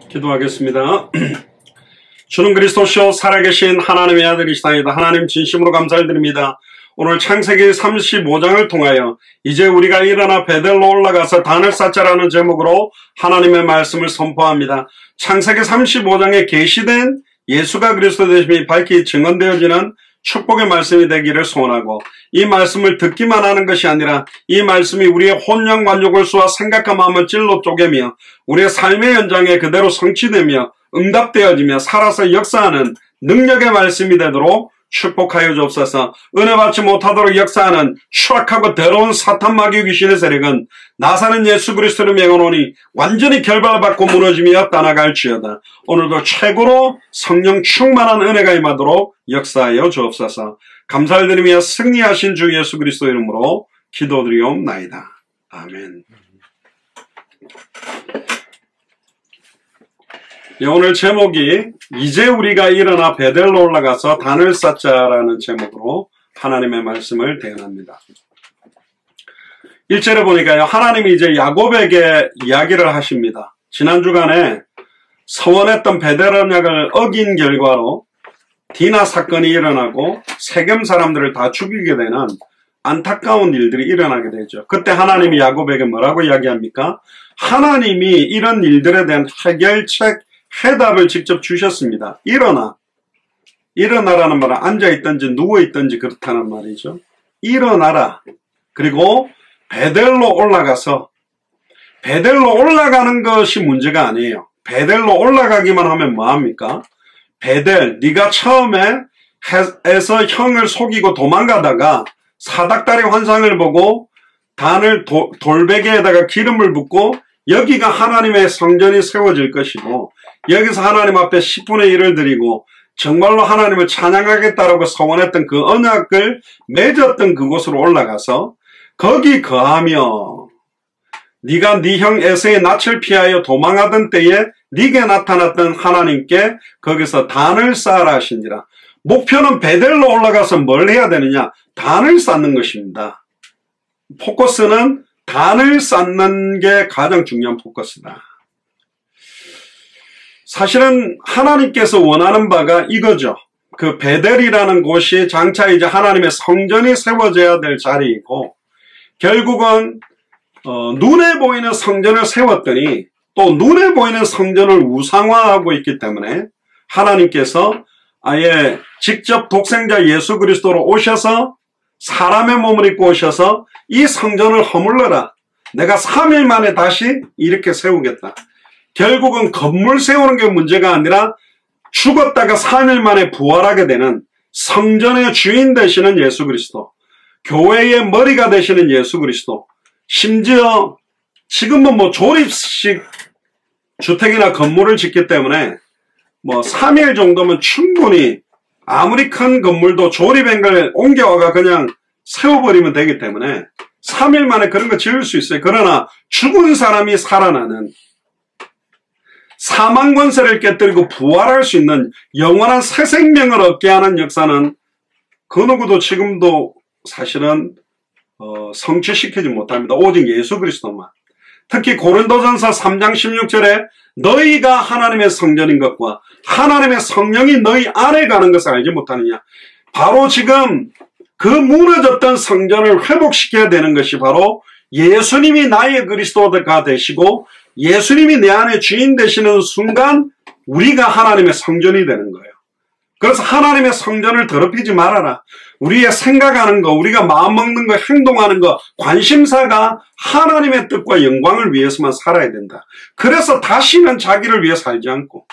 기도하겠습니다. 주는 그리스도시요 살아계신 하나님의 아들이시나이다. 하나님 진심으로 감사를 드립니다. 오늘 창세기 35장을 통하여 이제 우리가 일어나 베델로 올라가서 단을 쌓자라는 제목으로 하나님의 말씀을 선포합니다. 창세기 35장에 계시된 예수가 그리스도 되심이 밝히 증언되어지는 축복의 말씀이 되기를 소원하고, 이 말씀을 듣기만 하는 것이 아니라 이 말씀이 우리의 혼령 만족을수와 생각과 마음을 찔러 쪼개며 우리의 삶의 현장에 그대로 성취되며 응답되어지며 살아서 역사하는 능력의 말씀이 되도록 축복하여 주옵소서. 은혜 받지 못하도록 역사하는 추악하고 더러운 사탄 마귀 귀신의 세력은 나사는 예수 그리스도를 명하노니 완전히 결박받고 무너지며 떠나갈지어다. 오늘도 최고로 성령 충만한 은혜가 임하도록 역사하여 주옵소서. 감사를 드리며 승리하신 주 예수 그리스도 이름으로 기도드리옵나이다. 아멘. 오늘 제목이 이제 우리가 일어나 베델로 올라가서 단을 쌓자라는 제목으로 하나님의 말씀을 대언합니다. 1절에 보니까요, 하나님이 이제 야곱에게 이야기를 하십니다. 지난 주간에 서원했던 베델 언약을 어긴 결과로 디나 사건이 일어나고 세겜 사람들을 다 죽이게 되는 안타까운 일들이 일어나게 되죠. 그때 하나님이 야곱에게 뭐라고 이야기합니까? 하나님이 이런 일들에 대한 해결책, 해답을 직접 주셨습니다. 일어나라는 말은 앉아있든지 누워있든지 그렇다는 말이죠. 일어나라. 그리고 베델로 올라가서, 베델로 올라가는 것이 문제가 아니에요. 베델로 올라가기만 하면 뭐합니까? 베델, 네가 처음에 해서 형을 속이고 도망가다가 사닥다리 환상을 보고 단을 돌베개에다가 기름을 붓고 여기가 하나님의 성전이 세워질 것이고, 여기서 하나님 앞에 10분의 1을 드리고 정말로 하나님을 찬양하겠다라고 서원했던 그 언약을 맺었던 그곳으로 올라가서 거기 거하며 네가 네 형 에서의 낯을 피하여 도망하던 때에 네게 나타났던 하나님께 거기서 단을 쌓아라 하시니라. 목표는 베델로 올라가서 뭘 해야 되느냐? 단을 쌓는 것입니다. 포커스는 단을 쌓는 게 가장 중요한 포커스다. 사실은 하나님께서 원하는 바가 이거죠. 그 베델이라는 곳이 장차 이제 하나님의 성전이 세워져야 될 자리이고, 결국은 눈에 보이는 성전을 세웠더니 또 눈에 보이는 성전을 우상화하고 있기 때문에 하나님께서 아예 직접 독생자 예수 그리스도로 오셔서 사람의 몸을 입고 오셔서 이 성전을 허물러라. 내가 3일 만에 다시 이렇게 세우겠다. 결국은 건물 세우는 게 문제가 아니라 죽었다가 3일 만에 부활하게 되는 성전의 주인 되시는 예수 그리스도, 교회의 머리가 되시는 예수 그리스도, 심지어 지금은 뭐 조립식 주택이나 건물을 짓기 때문에 뭐 3일 정도면 충분히 아무리 큰 건물도 조립한 걸 옮겨와가 그냥 세워버리면 되기 때문에 3일 만에 그런 거 지을 수 있어요. 그러나 죽은 사람이 살아나는, 사망 권세를 깨뜨리고 부활할 수 있는 영원한 새 생명을 얻게 하는 역사는 그 누구도 지금도 사실은 성취시키지 못합니다. 오직 예수 그리스도만. 특히 고린도전서 3장 16절에 너희가 하나님의 성전인 것과 하나님의 성령이 너희 안에 가는 것을 알지 못하느냐. 바로 지금 그 무너졌던 성전을 회복시켜야 되는 것이 바로 예수님이 나의 그리스도가 되시고 예수님이 내 안에 주인 되시는 순간 우리가 하나님의 성전이 되는 거예요. 그래서 하나님의 성전을 더럽히지 말아라. 우리의 생각하는 거, 우리가 마음먹는 거, 행동하는 거, 관심사가 하나님의 뜻과 영광을 위해서만 살아야 된다. 그래서 다시는 자기를 위해 살지 않고,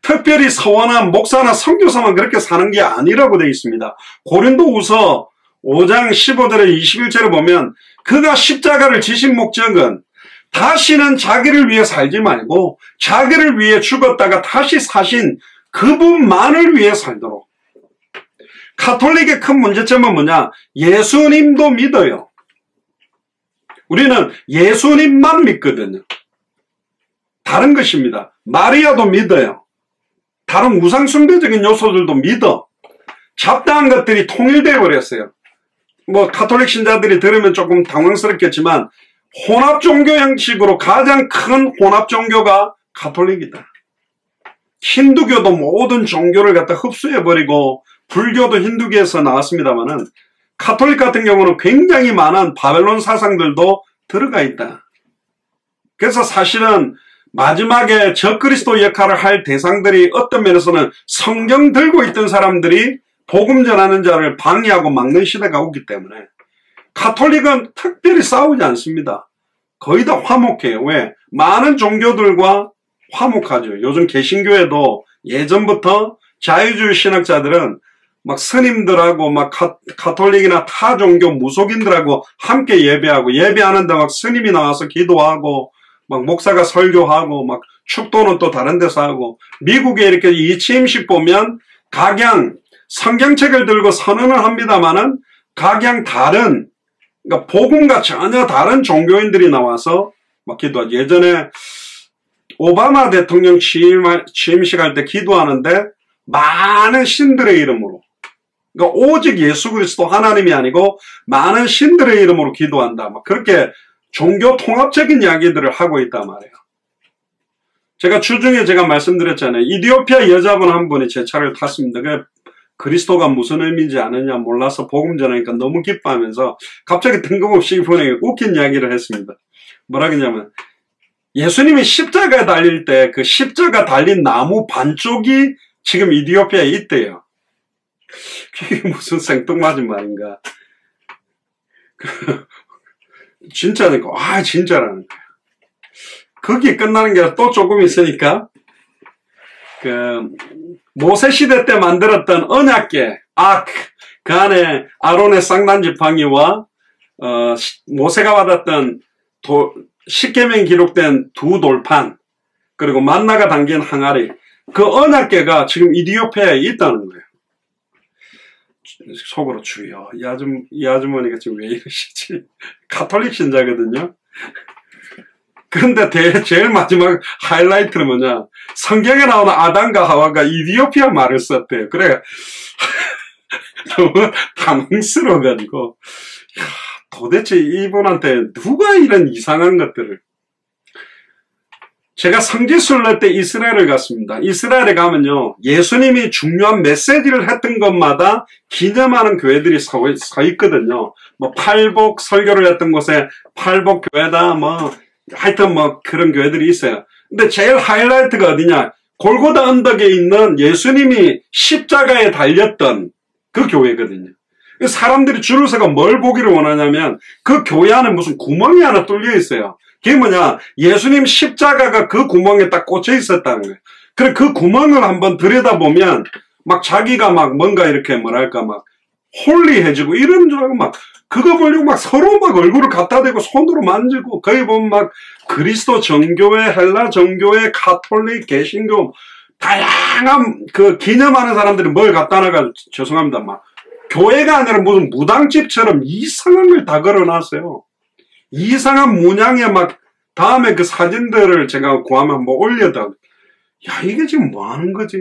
특별히 서원한 목사나 선교사만 그렇게 사는 게 아니라고 되어 있습니다. 고린도후서 5장 15절에 21절에 보면 그가 십자가를 지신 목적은 다시는 자기를 위해 살지 말고 자기를 위해 죽었다가 다시 사신 그분만을 위해 살도록. 가톨릭의 큰 문제점은 뭐냐? 예수님도 믿어요. 우리는 예수님만 믿거든요. 다른 것입니다. 마리아도 믿어요. 다른 우상숭배적인 요소들도 믿어. 잡다한 것들이 통일되어 버렸어요. 뭐 가톨릭 신자들이 들으면 조금 당황스럽겠지만 혼합 종교 형식으로 가장 큰 혼합 종교가 가톨릭이다. 힌두교도 모든 종교를 갖다 흡수해버리고, 불교도 힌두교에서 나왔습니다만은, 가톨릭 같은 경우는 굉장히 많은 바벨론 사상들도 들어가 있다. 그래서 사실은 마지막에 적그리스도 역할을 할 대상들이 어떤 면에서는 성경 들고 있던 사람들이 복음 전하는 자를 방해하고 막는 시대가 오기 때문에 가톨릭은 특별히 싸우지 않습니다. 거의 다 화목해요. 왜? 많은 종교들과 화목하죠. 요즘 개신교에도 예전부터 자유주의 신학자들은 막 스님들하고 막 가톨릭이나 타 종교 무속인들하고 함께 예배하고, 예배하는데 막 스님이 나와서 기도하고, 막 목사가 설교하고, 막 축도는 또 다른 데서 하고, 미국에 이렇게 이 취임식 보면 각양 성경책을 들고 선언을 합니다만은 각양 다른, 그러니까 복음과 전혀 다른 종교인들이 나와서 막 기도하죠. 예전에 오바마 대통령 취임식 할 때 기도하는데 많은 신들의 이름으로, 그러니까 오직 예수 그리스도 하나님이 아니고 많은 신들의 이름으로 기도한다. 막 그렇게 종교 통합적인 이야기들을 하고 있단 말이에요. 제가 주중에 제가 말씀드렸잖아요. 이디오피아 여자분 한 분이 제 차를 탔습니다. 그리스도가 무슨 의미인지 아느냐 몰라서 복음 전하니까 너무 기뻐하면서 갑자기 뜬금없이 이분에게 웃긴 이야기를 했습니다. 뭐라 그러냐면, 예수님이 십자가에 달릴 때 그 십자가 달린 나무 반쪽이 지금 이디오피아에 있대요. 그게 무슨 생뚱맞은 말인가. 진짜니까, 진짜라는 거예요. 거기에 끝나는 게 또 조금 있으니까, 모세 시대 때 만들었던 언약궤, 그 안에 아론의 쌍난 지팡이와, 모세가 받았던 십계명이 기록된 두 돌판, 그리고 만나가 담긴 항아리, 그 언약궤가 지금 이디오피아에 있다는 거예요. 속으로 주여, 이 아주머니가 지금 왜 이러시지? 가톨릭 신자거든요. 그런데 제일 마지막 하이라이트는 뭐냐? 성경에 나오는 아담과 하와가 이디오피아 말을 썼대요. 그래 너무 당황스러워가지고, 도대체 이분한테 누가 이런 이상한 것들을. 제가 성지순례 때 이스라엘을 갔습니다. 이스라엘에 가면요, 예수님이 중요한 메시지를 했던 것마다 기념하는 교회들이 서 있거든요. 뭐 팔복 설교를 했던 곳에 팔복 교회다, 하여튼 그런 교회들이 있어요. 근데 제일 하이라이트가 어디냐? 골고다 언덕에 있는 예수님이 십자가에 달렸던 그 교회거든요. 사람들이 줄을 서가 뭘 보기를 원하냐면 그 교회 안에 무슨 구멍이 하나 뚫려 있어요. 그게 뭐냐? 예수님 십자가가 그 구멍에 딱 꽂혀 있었다는 거예요. 그래, 그 구멍을 한번 들여다보면 자기가 뭔가 이렇게 홀리해지고 이런 줄 알고 그거 보려고 서로 얼굴을 갖다 대고 손으로 만지고, 거기 보면 그리스도 정교회, 헬라 정교회, 가톨릭, 개신교, 다양한 기념하는 사람들이 뭘 갖다 놔가, 죄송합니다. 교회가 아니라 무슨 무당집처럼 이상한 걸 다 걸어놨어요. 이상한 문양에 다음에 그 사진들을 제가 구하면 한번 올려다. 이게 지금 뭐 하는 거지?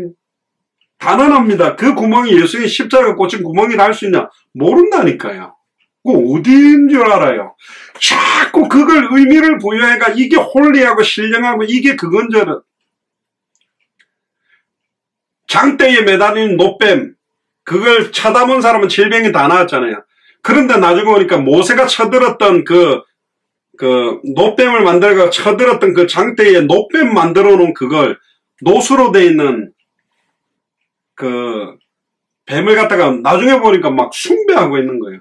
단언합니다. 그 구멍이 예수의 십자가 꽂힌 구멍이라 할 수 있냐? 모른다니까요. 그거 어디인 줄 알아요? 자꾸 그걸 의미를 부여해가 이게 홀리하고 신령하고 이게 그건 저런. 장대에 매달린 노뱀, 그걸 쳐다본 사람은 질병이 다 나았잖아요. 그런데 나중에 보니까 모세가 쳐들었던 그 노뱀을 만들고 쳐들었던 그 장대에 노뱀 만들어 놓은 그걸 노수로 돼 있는 뱀을 갖다가 나중에 보니까 숭배하고 있는 거예요.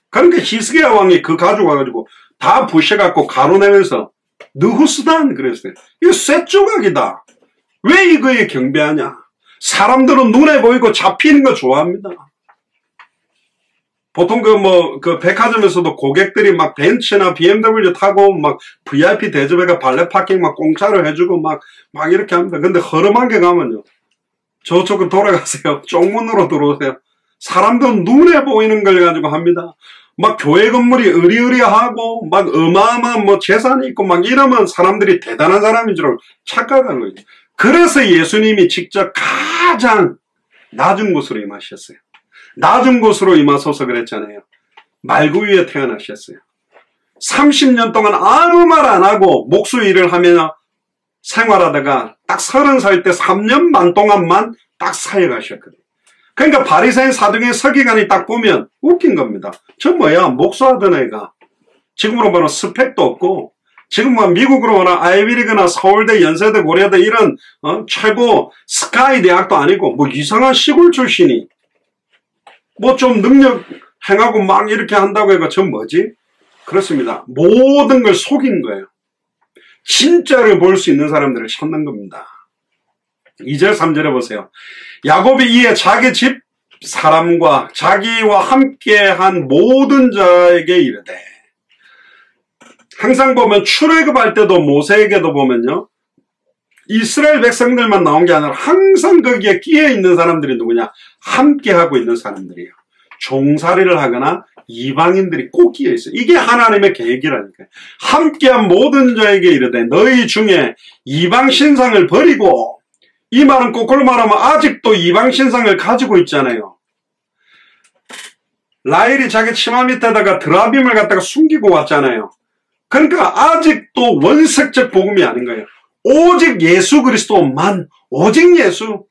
그러니까 히스기야 왕이 그 가져와가지고 다 부셔갖고 가로내면서 느후스단 그랬어요. 이거 쇠 조각이다. 왜 이거에 경배하냐? 사람들은 눈에 보이고 잡히는 거 좋아합니다. 보통 백화점에서도 고객들이 벤츠나 BMW 타고 VIP 대접해가 발레 파킹 공짜로 해주고 이렇게 합니다. 근데 허름한 게 가면요, 저쪽으로 돌아가세요. 쪽문으로 들어오세요. 사람들은 눈에 보이는 걸 가지고 합니다. 교회 건물이 으리으리하고 어마어마한 재산이 있고 이러면 사람들이 대단한 사람인 줄 착각한 거죠. 그래서 예수님이 직접 가장 낮은 곳으로 임하셨어요. 낮은 곳으로 임하소서 그랬잖아요. 말구 위에 태어나셨어요. 30년 동안 아무 말 안 하고 목수 일을 하며 생활하다가 딱 30살 때 3년 반 동안만 딱 사역하셨거든요. 그러니까 바리새인 사두개인 서기관이 딱 보면 웃긴 겁니다. 저 뭐야, 목수하던 애가. 지금으로 보면 스펙도 없고, 지금 뭐 미국으로 보면 아이비리그나 서울대, 연세대, 고려대 이런 최고 스카이 대학도 아니고 뭐 이상한 시골 출신이 뭐 좀 능력 행하고 막 이렇게 한다고 해가 저 뭐지? 그렇습니다. 모든 걸 속인 거예요. 진짜를 볼 수 있는 사람들을 찾는 겁니다. 2절 3절에 보세요. 야곱이 이에 자기 집 사람과 자기와 함께한 모든 자에게 이르되, 항상 보면 출애굽할 때도 모세에게도 보면요, 이스라엘 백성들만 나온 게 아니라 항상 거기에 끼어 있는 사람들이 누구냐? 함께 하고 있는 사람들이에요. 종살이를 하거나 이방인들이 꼭 끼어 있어요. 이게 하나님의 계획이라니까요. 함께한 모든 자에게 이르되 너희 중에 이방 신상을 버리고, 이 말은 거꾸로 말하면 아직도 이방 신상을 가지고 있잖아요. 라헬이 자기 치마 밑에다가 드라빔을 갖다가 숨기고 왔잖아요. 그러니까 아직도 원색적 복음이 아닌 거예요. 오직 예수 그리스도만, 오직 예수,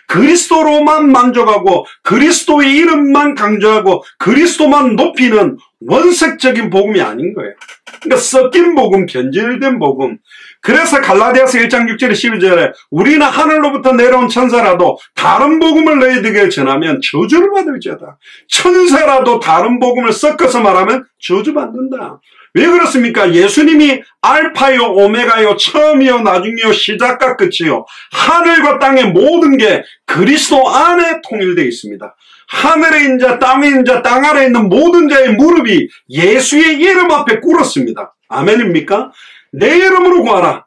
그리스도로만 만족하고 그리스도의 이름만 강조하고 그리스도만 높이는 원색적인 복음이 아닌 거예요. 그러니까 섞인 복음, 변질된 복음. 그래서 갈라디아서 1장 6절에 12절에 우리는 하늘로부터 내려온 천사라도 다른 복음을 너희에게 전하면 저주를 받을지어다. 천사라도 다른 복음을 섞어서 말하면 저주받는다. 왜 그렇습니까? 예수님이 알파요 오메가요 처음이요 나중이요 시작과 끝이요, 하늘과 땅의 모든 게 그리스도 안에 통일되어 있습니다. 하늘에 있는 자, 땅에 있는 자, 땅 아래에 있는 모든 자의 무릎이 예수의 이름 앞에 꿇었습니다. 아멘입니까? 내 이름으로 구하라.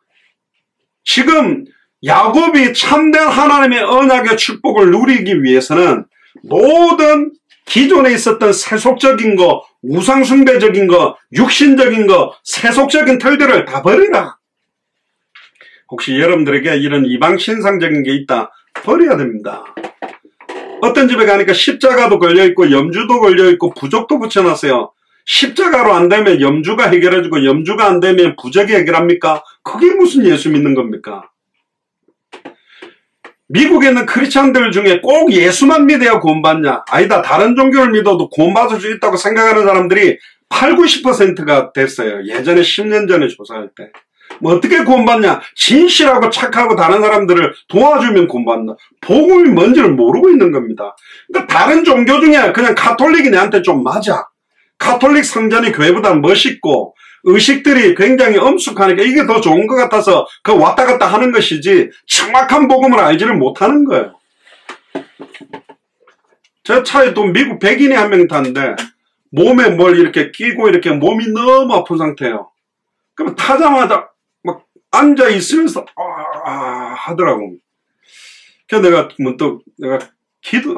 지금 야곱이 참된 하나님의 언약의 축복을 누리기 위해서는 모든 기존에 있었던 세속적인 거, 우상숭배적인 거, 육신적인 거, 세속적인 틀들을 다 버리라. 혹시 여러분들에게 이런 이방 신상적인 게 있다, 버려야 됩니다. 어떤 집에 가니까 십자가도 걸려있고 염주도 걸려있고 부적도 붙여놨어요. 십자가로 안 되면 염주가 해결해주고 염주가 안 되면 부적이 해결합니까? 그게 무슨 예수 믿는 겁니까? 미국에 있는 크리스찬들 중에 꼭 예수만 믿어야 구원받냐? 아니다. 다른 종교를 믿어도 구원받을 수 있다고 생각하는 사람들이 8, 90%가 됐어요. 예전에 10년 전에 조사할 때. 뭐 어떻게 구원받냐? 진실하고 착하고 다른 사람들을 도와주면 구원받는다. 복음이 뭔지를 모르고 있는 겁니다. 그러니까 다른 종교 중에 그냥 가톨릭이 내한테 좀 맞아. 가톨릭 성전이 교회보다 멋있고 의식들이 굉장히 엄숙하니까 이게 더 좋은 것 같아서 그 왔다 갔다 하는 것이지 정확한 복음을 알지를 못하는 거예요. 제 차에 또 미국 백인이 한 명 탔는데 몸에 뭘 이렇게 끼고 이렇게 몸이 너무 아픈 상태예요. 그럼 타자마자 막 앉아 있으면서 하더라고. 그래서 내가 문득 내가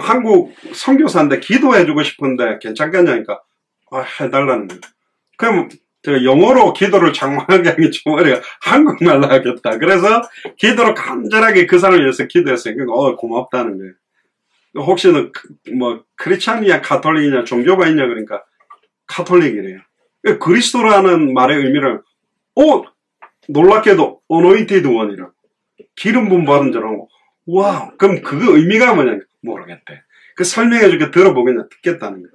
한국 선교사인데 기도해주고 싶은데 괜찮겠냐니까 해달라는 거예요. 그럼 제가 영어로 기도를 장만하게 하는 게 좀 어려워. 한국말로 하겠다. 그래서 기도를 간절하게 그 사람을 위해서 기도했어요. 그러니까 고맙다는 거예요. 혹시 너 뭐 크리스찬이냐 가톨릭이냐 종교가 있냐 그러니까 가톨릭이래요. 그리스도라는 말의 의미를 놀랍게도 어노인티드 원이라고, 기름 부음 받은 자라고. 와, 그럼 그 의미가 뭐냐 모르겠대. 그 설명해줄게, 들어보겠냐, 듣겠다는 거예요.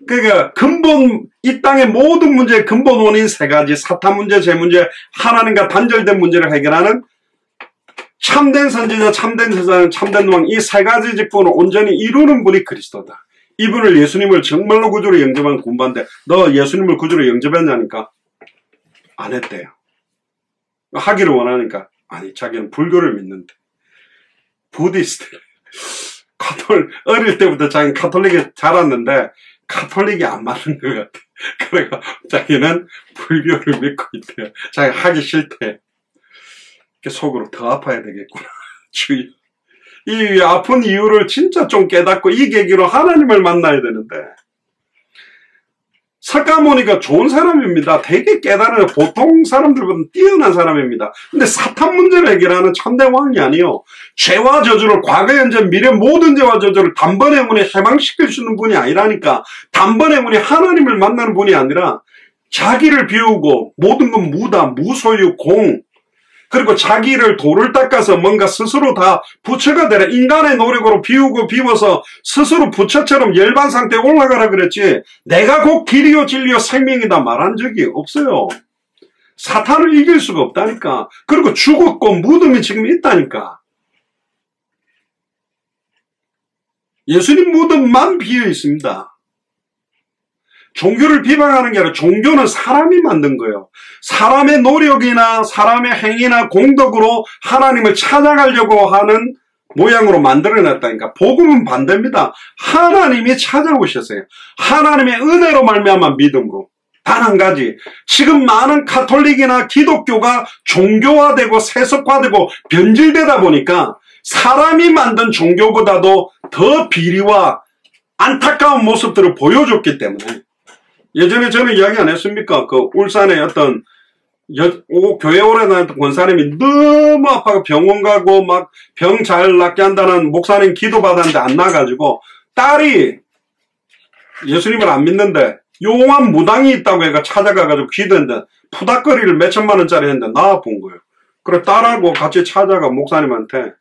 그러니까 근본, 이 땅의 모든 문제의 근본 원인 세 가지, 사탄 문제, 죄 문제, 하나님과 단절된 문제를 해결하는 참된 선지자, 참된 제사장, 참된 왕, 이 세 가지 직분을 온전히 이루는 분이 그리스도다. 이분을 예수님을 정말로 구주로 영접한 군반데 너 예수님을 구주로 영접했냐니까 안 했대요. 하기를 원하니까 아니, 자기는 불교를 믿는데 부디스트, 어릴 때부터 자기는 카톨릭에 자랐는데 카톨릭이 안 맞는 것 같아. 그래가 자기는 불교를 믿고 있대요. 자기 하기 싫대. 속으로 더 아파야 되겠구나. 주의. 이 아픈 이유를 진짜 좀 깨닫고 이 계기로 하나님을 만나야 되는데, 사카모니가 좋은 사람입니다. 되게 깨달은, 보통 사람들보다 뛰어난 사람입니다. 근데 사탄 문제를 해결하는 참된 왕이 아니요, 죄와 저주를, 과거, 현재, 미래 모든 죄와 저주를 단번에 문에 해방시킬 수 있는 분이 아니라니까. 단번에 문에 하나님을 만나는 분이 아니라 자기를 비우고 모든 건 무다, 무소유, 공, 그리고 자기를 돌을 닦아서 뭔가 스스로 다 부처가 되라. 인간의 노력으로 비우고 비워서 스스로 부처처럼 열반 상태에 올라가라 그랬지. 내가 곧 길이요 진리요 생명이다 말한 적이 없어요. 사탄을 이길 수가 없다니까. 그리고 죽었고 무덤이 지금 있다니까. 예수님 무덤만 비어 있습니다. 종교를 비방하는 게 아니라 종교는 사람이 만든 거예요. 사람의 노력이나 사람의 행위나 공덕으로 하나님을 찾아가려고 하는 모양으로 만들어냈다니까. 복음은 반대입니다. 하나님이 찾아오셨어요. 하나님의 은혜로 말미암아 믿음으로. 단 한 가지. 지금 많은 가톨릭이나 기독교가 종교화되고 세속화되고 변질되다 보니까 사람이 만든 종교보다도 더 비리와 안타까운 모습들을 보여줬기 때문에. 예전에 저는 이야기 안 했습니까? 그 울산에 어떤 교회 오래 다녔던 권사님이 너무 아파서 병원 가고 막 병 잘 낫게 한다는 목사님 기도 받았는데 안 나가지고 딸이 예수님을 안 믿는데 용한 무당이 있다고 해가 찾아가가지고 기도했는데 푸닥거리를 몇천만 원짜리 했는데 나와 본 거예요. 그래 딸하고 같이 찾아가 목사님한테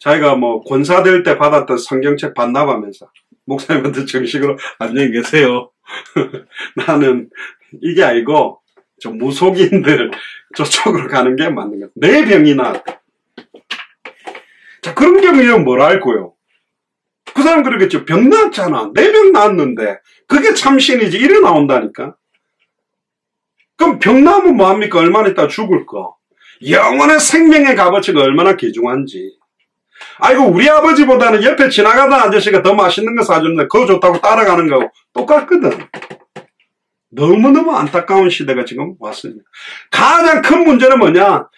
자기가 뭐 권사 될 때 받았던 성경책 반납하면서 목사님한테 정식으로 안녕히 계세요. 나는 이게 아니고 저 무속인들 저쪽으로 가는 게 맞는 거야. 내 병이 나았다. 자, 그런 경우에는 뭘 알고요? 그 사람 그러겠죠. 병 나았잖아. 내 병 나았는데 그게 참신이지. 이래 나온다니까. 그럼 병 나면 뭐합니까? 얼마나 있다 죽을 거. 영원한 생명의 값어치가 얼마나 귀중한지. 아이고 우리 아버지보다는 옆에 지나가던 아저씨가 더 맛있는 거 사줬는데 그거 좋다고 따라가는 거하고 똑같거든. 너무너무 안타까운 시대가 지금 왔습니다. 가장 큰 문제는 뭐냐?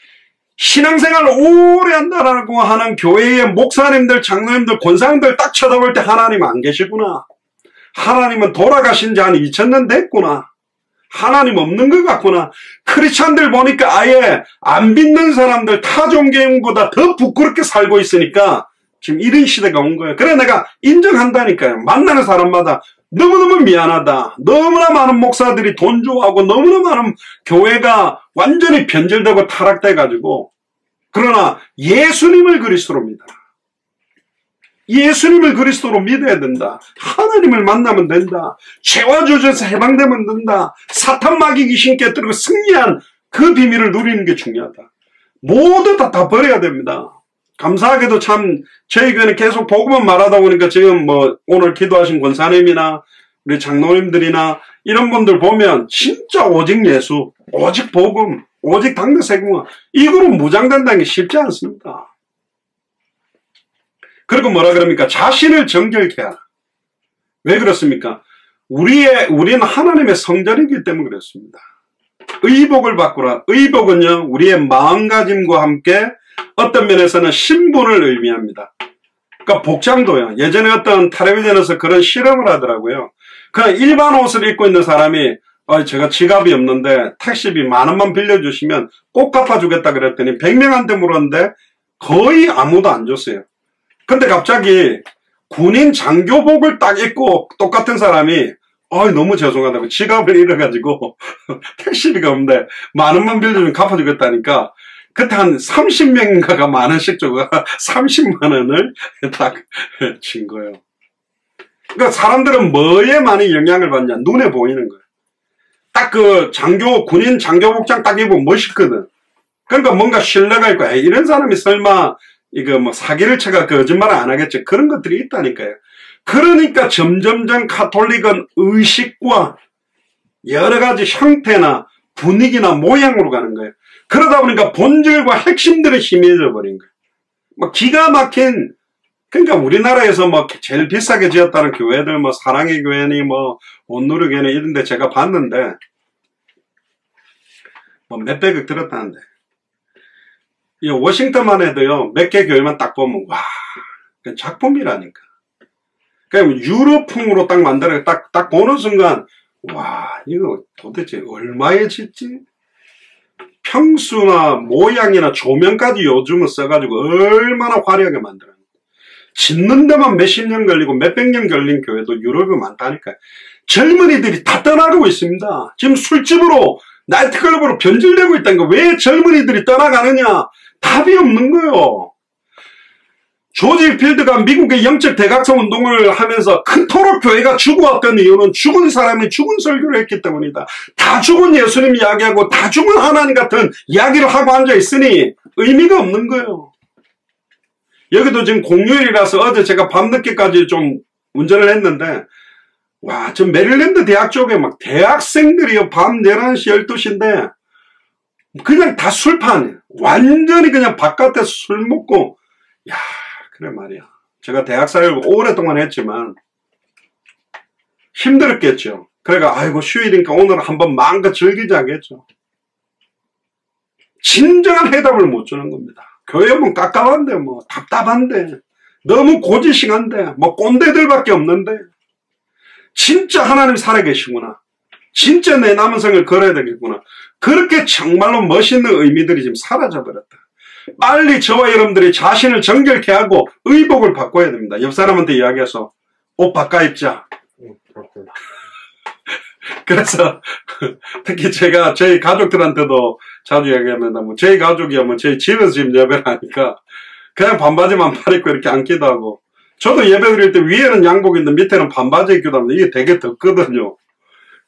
신앙생활을 오래 한다라고 하는 교회의 목사님들, 장로님들, 권사님들 딱 쳐다볼 때 하나님 안 계시구나. 하나님은 돌아가신 지 한 2000년 됐구나. 하나님 없는 것 같구나. 크리스찬들 보니까 아예 안 믿는 사람들 타종교인보다 더 부끄럽게 살고 있으니까 지금 이런 시대가 온 거예요. 그래 내가 인정한다니까요. 만나는 사람마다 너무너무 미안하다. 너무나 많은 목사들이 돈 좋아하고 너무나 많은 교회가 완전히 변질되고 타락돼가지고 그러나 예수님을 그리스도로 믿어라. 예수님을 그리스도로 믿어야 된다. 하나님을 만나면 된다. 죄와 저주에서 해방되면 된다. 사탄 마귀 귀신 깨뜨리고 승리한 그 비밀을 누리는 게 중요하다. 모두 다 버려야 됩니다. 감사하게도 참 저희 교회는 계속 복음만 말하다 보니까 지금 뭐 오늘 기도하신 권사님이나 우리 장로님들이나 이런 분들 보면 진짜 오직 예수, 오직 복음, 오직 당대 세공화 이거로 무장된다는 게 쉽지 않습니다. 그리고 뭐라 그럽니까? 자신을 정결케 하라. 왜 그렇습니까? 우리는 하나님의 성전이기 때문에 그렇습니다. 의복을 바꾸라. 의복은요, 우리의 마음가짐과 함께 어떤 면에서는 신분을 의미합니다. 그러니까 복장도요. 예전에 어떤 텔레비전에서 그런 실험을 하더라고요. 그냥 일반 옷을 입고 있는 사람이 제가 지갑이 없는데 택시비 10,000원만 빌려주시면 꼭 갚아주겠다 그랬더니 100명한테 물었는데 거의 아무도 안 줬어요. 근데 갑자기 군인 장교복을 딱 입고 똑같은 사람이 너무 죄송하다고 지갑을 잃어가지고 택시비가 없는데 10,000원만 빌려주면 갚아주겠다니까 그때 한 30명인가가 10,000원씩 주고 30만 원을 딱 진 거예요. 그러니까 사람들은 뭐에 많이 영향을 받냐? 눈에 보이는 거예요. 딱 그 군인 장교복장 딱 입으면 멋있거든. 그러니까 뭔가 신뢰가 있고 이런 사람이 설마 이거 뭐 사기를 쳐가 거짓말을 안 하겠지. 그런 것들이 있다니까요. 그러니까 점점점 가톨릭은 의식과 여러 가지 형태나 분위기나 모양으로 가는 거예요. 그러다 보니까 본질과 핵심들이 희미해져 버린 거예요. 뭐 기가 막힌 그러니까 우리나라에서 뭐 제일 비싸게 지었다는 교회들 뭐 사랑의 교회니 뭐 온누리 교회니 이런 데 제가 봤는데 뭐 몇백억 들었다는데 이 워싱턴만 해도요, 몇 개 교회만 딱 보면, 와, 그냥 작품이라니까. 그냥 유럽풍으로 딱 만들어, 딱 보는 순간, 와, 이거 도대체 얼마에 짓지? 평수나 모양이나 조명까지 요즘은 써가지고 얼마나 화려하게 만들었는데. 짓는 데만 몇십 년 걸리고 몇백 년 걸린 교회도 유럽에 많다니까요. 젊은이들이 다 떠나고 있습니다. 지금 술집으로 나이트클럽으로 변질되고 있다는 거. 왜 젊은이들이 떠나가느냐? 답이 없는 거예요. 조지 필드가 미국의 영적 대각성 운동을 하면서 크토록 교회가 죽어왔던 이유는 죽은 사람이 죽은 설교를 했기 때문이다. 다 죽은 예수님 이야기하고 다 죽은 하나님 같은 이야기를 하고 앉아있으니 의미가 없는 거예요. 여기도 지금 공휴일이라서 어제 제가 밤늦게까지 좀 운전을 했는데, 와, 저 메릴랜드 대학 쪽에 막 대학생들이요, 밤 11시, 12시인데, 그냥 다 술판이에요. 완전히 그냥 바깥에서 술 먹고, 야, 그래 말이야. 제가 대학 사역을 오랫동안 했지만, 힘들었겠죠. 그러니까, 아이고, 휴일이니까 오늘 한번 마음껏 즐기자겠죠. 진정한 해답을 못 주는 겁니다. 교회 뭐 깝깝한데, 뭐, 답답한데, 너무 고지식한데, 뭐, 꼰대들밖에 없는데, 진짜 하나님 살아계시구나. 진짜 내 남은 생을 걸어야 되겠구나. 그렇게 정말로 멋있는 의미들이 지금 사라져버렸다. 빨리 저와 여러분들이 자신을 정결케 하고 의복을 바꿔야 됩니다. 옆 사람한테 이야기해서 옷 바꿔 입자. 그래서 특히 제가 저희 가족들한테도 자주 이야기합니다. 뭐 저희 가족이야 뭐 저희 집에서 지금 예배를 하니까 그냥 반바지만 팔 입고 이렇게 앉기도 하고, 저도 예배 드릴 때 위에는 양복인데 밑에는 반바지 입기도 합니다. 이게 되게 덥거든요.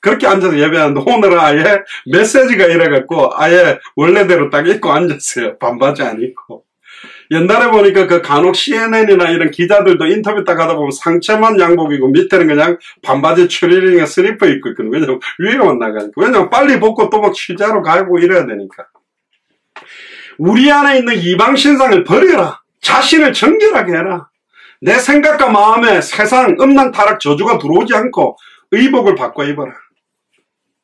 그렇게 앉아서 예배하는데 오늘은 아예 메시지가 이래갖고 아예 원래대로 딱 입고 앉았어요. 반바지 안 입고. 옛날에 보니까 그 간혹 CNN이나 이런 기자들도 인터뷰 딱 하다 보면 상체만 양복이고 밑에는 그냥 반바지 추리닝에 슬리퍼 입고 있거든요. 왜냐면 위에만 나가니까. 왜냐면 빨리 벗고 또 막 취재하러 가고 이래야 되니까. 우리 안에 있는 이방 신상을 버려라. 자신을 정결하게 해라. 내 생각과 마음에 세상 음란 타락 저주가 들어오지 않고 의복을 바꿔 입어라.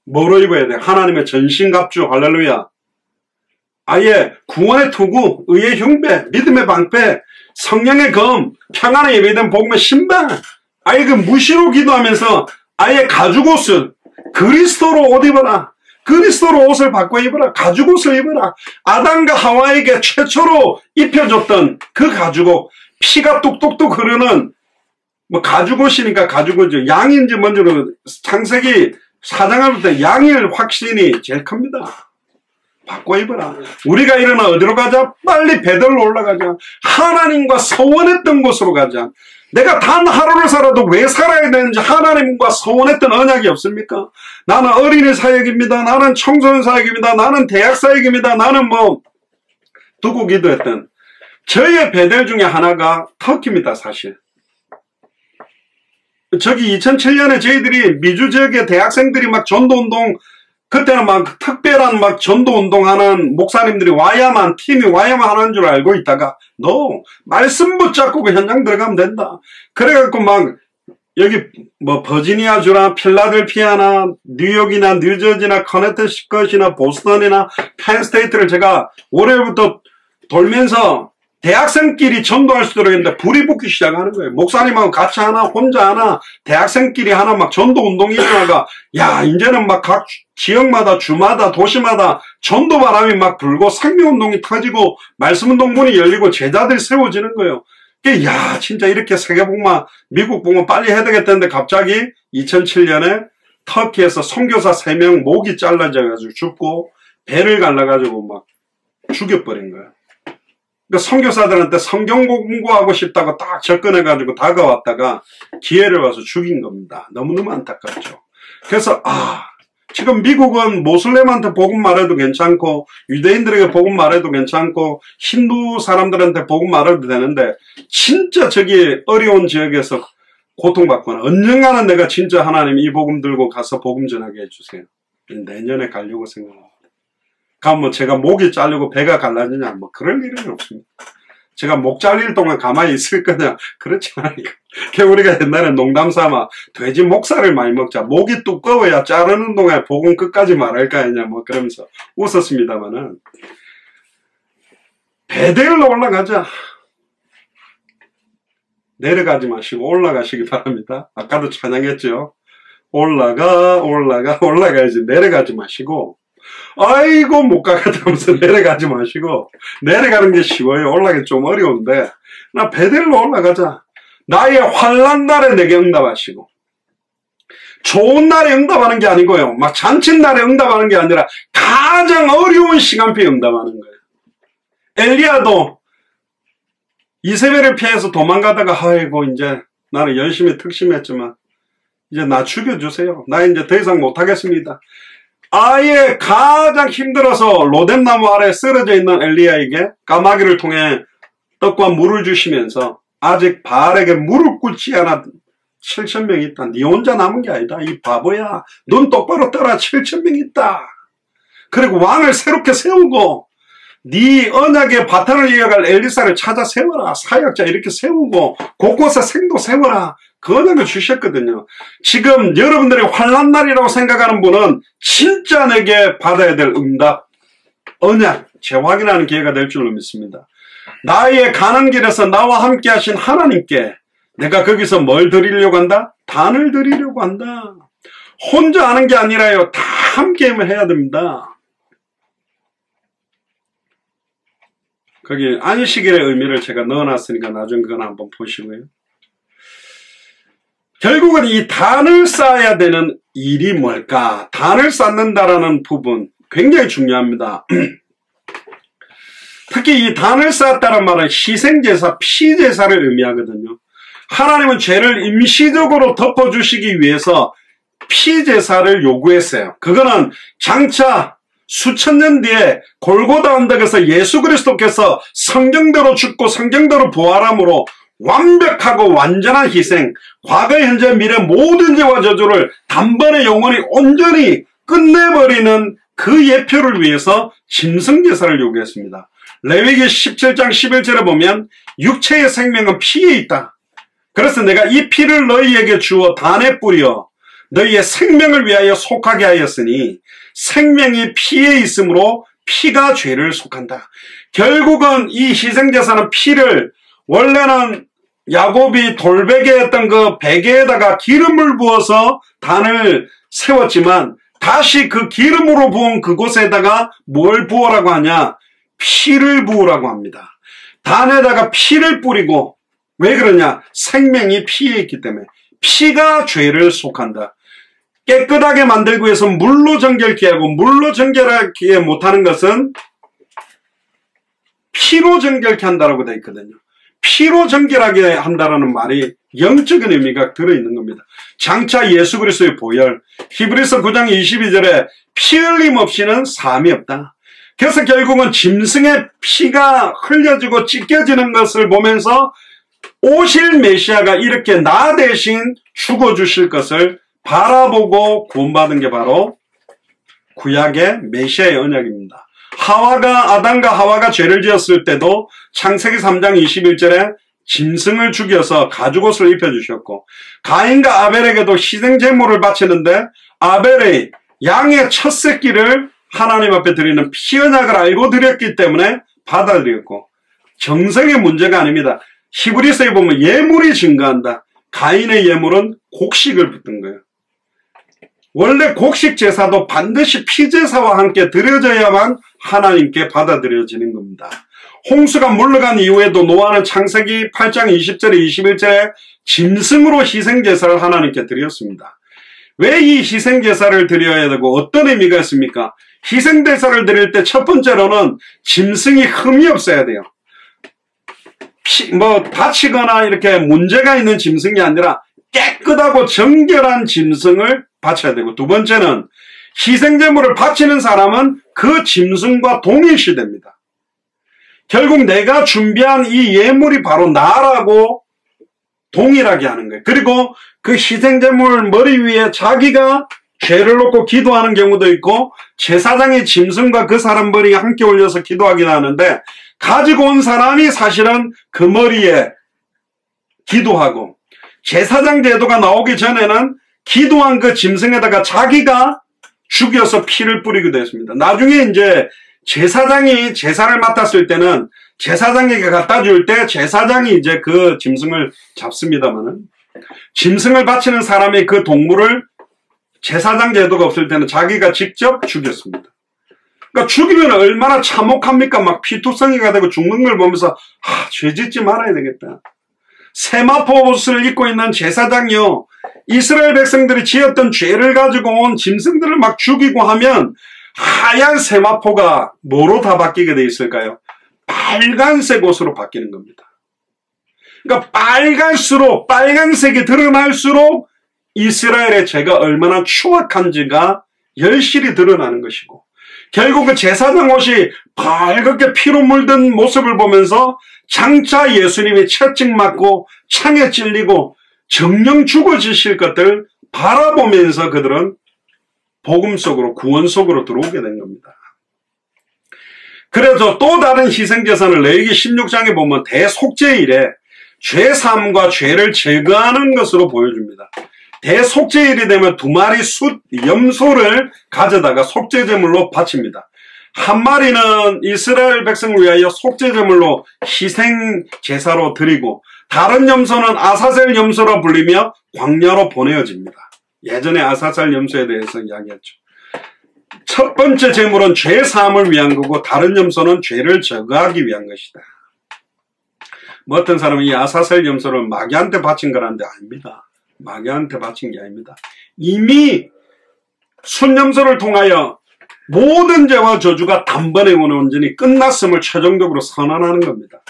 뭐로 입어야 돼? 하나님의 전신갑주. 할렐루야. 아예 구원의 투구, 의의 흉배, 믿음의 방패, 성령의 검, 평안의 예배된 복음의 신발. 아예 그 무시로 기도하면서 아예 가죽옷을 그리스도로 옷 입어라. 그리스도로 옷을 바꿔 입어라. 가죽옷을 입어라. 아담과 하와에게 최초로 입혀줬던 그 가죽옷, 피가 뚝뚝뚝 흐르는 뭐 가죽옷이니까 가죽옷이죠. 양인지 뭔지는 창세기 4장을 볼 때 양일 확신이 제일 큽니다. 바꿔 입어라. 우리가 일어나 어디로 가자? 빨리 베들로 올라가자. 하나님과 서원했던 곳으로 가자. 내가 단 하루를 살아도 왜 살아야 되는지 하나님과 서원했던 언약이 없습니까? 나는 어린이 사역입니다. 나는 청소년 사역입니다. 나는 대학 사역입니다. 나는 뭐 두고 기도했던 저의 베델 중에 하나가 터키입니다. 사실 저기 2007년에 저희들이 미주 지역의 대학생들이 막 전도운동, 그때는 막 특별한 막 전도운동하는 목사님들이 와야만, 팀이 와야만 하는 줄 알고 있다가 말씀 붙잡고 그 현장 들어가면 된다. 그래갖고 막 여기 뭐 버지니아주나 필라델피아나 뉴욕이나 뉴저지나 커네티컷이나 보스턴이나 펜스테이트를 제가 월요일부터 돌면서 대학생끼리 전도할 수 있도록 했는데 불이 붙기 시작하는 거예요. 목사님하고 같이 하나 혼자 하나 대학생끼리 하나 막 전도운동이 일어나가, 야 이제는 막 각 지역마다 주마다 도시마다 전도바람이 막 불고 생명운동이 터지고 말씀운동 문이 열리고 제자들이 세워지는 거예요. 야 진짜 이렇게 세계복음화 미국 복음화 빨리 해야 되겠다는데 갑자기 2007년에 터키에서 선교사 3명 목이 잘라져가지고 죽고 배를 갈라가지고 막 죽여버린 거예요. 그러니까 선교사들한테 성경 공부하고 싶다고 딱 접근해가지고 다가왔다가 기회를 봐서 죽인 겁니다. 너무너무 안타깝죠. 그래서 지금 미국은 모슬렘한테 복음 말해도 괜찮고 유대인들에게 복음 말해도 괜찮고 힌두 사람들한테 복음 말해도 되는데 진짜 저기 어려운 지역에서 고통받거나 언젠가는 내가 진짜 하나님 이 복음 들고 가서 복음 전하게 해주세요. 내년에 가려고 생각합니다. 그럼 뭐 제가 목이 잘리고 배가 갈라지냐 뭐 그럴 일은 없습니다. 제가 목 잘릴 동안 가만히 있을 거냐 그렇지 않으니까. 우리가 옛날에 농담 삼아 돼지 목살을 많이 먹자, 목이 두꺼워야 자르는 동안 복음 끝까지 말할 거 아니냐 뭐 그러면서 웃었습니다만은 베델로 올라가자. 내려가지 마시고 올라가시기 바랍니다. 아까도 찬양했죠. 올라가야지. 내려가지 마시고 아이고 못 가겠다면서 내려가지 마시고, 내려가는 게 쉬워요. 올라가기 좀 어려운데 나 베델로 올라가자. 나의 환난 날에 내게 응답하시고 좋은 날에 응답하는 게 아니고요. 막 잔칫날에 응답하는 게 아니라 가장 어려운 시간표에 응답하는 거예요. 엘리야도 이세벨을 피해서 도망가다가 아이고 이제 나는 열심히 특심했지만 이제 나 죽여주세요. 나 이제 더 이상 못하겠습니다. 아예 가장 힘들어서 로뎀나무 아래 쓰러져 있는 엘리야에게 까마귀를 통해 떡과 물을 주시면서 아직 바알에게 무릎 꿇지 않아 7,000명 있다. 네 혼자 남은 게 아니다. 이 바보야. 눈 똑바로 떠라. 7,000명 있다. 그리고 왕을 새롭게 세우고 네 언약의 바탕을 이어갈 엘리사를 찾아 세워라. 사역자 이렇게 세우고 곳곳에 생도 세워라. 그 언약을 주셨거든요. 지금 여러분들이 환난 날이라고 생각하는 분은 진짜 내게 받아야 될 응답, 언약, 재확인하는 기회가 될 줄로 믿습니다. 나의 가는 길에서 나와 함께 하신 하나님께 내가 거기서 뭘 드리려고 한다? 단을 드리려고 한다. 혼자 하는 게 아니라요. 다 함께 해야 됩니다. 거기 안식일의 의미를 제가 넣어놨으니까 나중에 그건 한번 보시고요. 결국은 이 단을 쌓아야 되는 일이 뭘까? 단을 쌓는다라는 부분 굉장히 중요합니다. 특히 이 단을 쌓았다는 말은 희생제사, 피제사를 의미하거든요. 하나님은 죄를 임시적으로 덮어주시기 위해서 피제사를 요구했어요. 그거는 장차 수천 년 뒤에 골고다 언덕에서 예수 그리스도께서 성경대로 죽고 성경대로 부활함으로 완벽하고 완전한 희생, 과거, 현재, 미래 모든 죄와 저주를 단번에 영원히 온전히 끝내버리는 그 예표를 위해서 짐승제사를 요구했습니다. 레위기 17장 11절에 보면 육체의 생명은 피에 있다. 그래서 내가 이 피를 너희에게 주어 단에 뿌려 너희의 생명을 위하여 속하게 하였으니 생명이 피에 있으므로 피가 죄를 속한다. 결국은 이 희생제사는 피를 원래는 야곱이 돌베개 했던 그 베개에다가 기름을 부어서 단을 세웠지만 다시 그 기름으로 부은 그곳에다가 뭘 부으라고 하냐? 피를 부으라고 합니다. 단에다가 피를 뿌리고 왜 그러냐? 생명이 피에 있기 때문에 피가 죄를 속한다. 깨끗하게 만들기 위해서 물로 정결케 하고 물로 정결하게 못하는 것은 피로 정결케 한다라고 되어 있거든요. 피로 정결하게 한다라는 말이 영적인 의미가 들어있는 겁니다. 장차 예수 그리스도의 보혈, 히브리서 9장 22절에 피 흘림 없이는 사함이 없다. 그래서 결국은 짐승의 피가 흘려지고 찢겨지는 것을 보면서 오실 메시아가 이렇게 나 대신 죽어주실 것을 바라보고 구원받은 게 바로 구약의 메시아의 언약입니다. 아담과 하와가 죄를 지었을 때도 창세기 3장 21절에 짐승을 죽여서 가죽옷을 입혀주셨고 가인과 아벨에게도 희생제물을 바치는데 아벨의 양의 첫 새끼를 하나님 앞에 드리는 피언약을 알고 드렸기 때문에 받아들였고 정성의 문제가 아닙니다. 히브리서에 보면 예물이 증가한다. 가인의 예물은 곡식을 붙은 거예요. 원래 곡식 제사도 반드시 피제사와 함께 드려져야만 하나님께 받아들여지는 겁니다. 홍수가 물러간 이후에도 노아는 창세기 8장 20절에 21절에 짐승으로 희생제사를 하나님께 드렸습니다. 왜 이 희생제사를 드려야 되고 어떤 의미가 있습니까? 희생제사를 드릴 때 첫 번째로는 짐승이 흠이 없어야 돼요. 다치거나 이렇게 문제가 있는 짐승이 아니라 깨끗하고 정결한 짐승을 바쳐야 되고 두 번째는 희생제물을 바치는 사람은 그 짐승과 동일시됩니다. 결국 내가 준비한 이 예물이 바로 나라고 동일하게 하는 거예요. 그리고 그 희생제물 머리 위에 자기가 죄를 놓고 기도하는 경우도 있고 제사장이 짐승과 그 사람 머리에 함께 올려서 기도하기도 하는데 가지고 온 사람이 사실은 그 머리에 기도하고 제사장 제도가 나오기 전에는 기도한 그 짐승에다가 자기가 죽여서 피를 뿌리기도 했습니다. 나중에 이제 제사장이 제사를 맡았을 때는 제사장에게 갖다 줄 때 제사장이 이제 그 짐승을 잡습니다만은 짐승을 바치는 사람이 그 동물을 제사장 제도가 없을 때는 자기가 직접 죽였습니다. 그러니까 죽이면 얼마나 참혹합니까? 막 피투성이가 되고 죽는 걸 보면서 죄 짓지 말아야 되겠다. 세마포 옷을 입고 있는 제사장이요, 이스라엘 백성들이 지었던 죄를 가지고 온 짐승들을 막 죽이고 하면 하얀 세마포가 뭐로 다 바뀌게 돼 있을까요? 빨간색 옷으로 바뀌는 겁니다. 그러니까 빨간색이 드러날수록 이스라엘의 죄가 얼마나 추악한지가 열실히 드러나는 것이고, 결국 그 제사장 옷이 빨갛게 피로 물든 모습을 보면서 장차 예수님이 채찍 맞고 창에 찔리고 정령 죽어지실 것들 바라보면서 그들은 복음 속으로, 구원 속으로 들어오게 된 겁니다. 그래서 또 다른 희생제사를 레위기 16장에 보면 대속죄일에 죄사함과 죄를 제거하는 것으로 보여줍니다. 대속죄일이 되면 2마리 숫 염소를 가져다가 속죄제물로 바칩니다. 한 마리는 이스라엘 백성을 위하여 속죄제물로 희생제사로 드리고, 다른 염소는 아사셀 염소라 불리며 광야로 보내어집니다. 예전에 아사셀 염소에 대해서 이야기했죠. 첫 번째 제물은 죄사함을 위한 거고, 다른 염소는 죄를 제거하기 위한 것이다. 뭐 어떤 사람은 이 아사셀 염소를 마귀한테 바친 거라는데 아닙니다. 마귀한테 바친 게 아닙니다. 이미 순염소를 통하여 모든 죄와 저주가 단번에 온전히 끝났음을 최종적으로 선언하는 겁니다.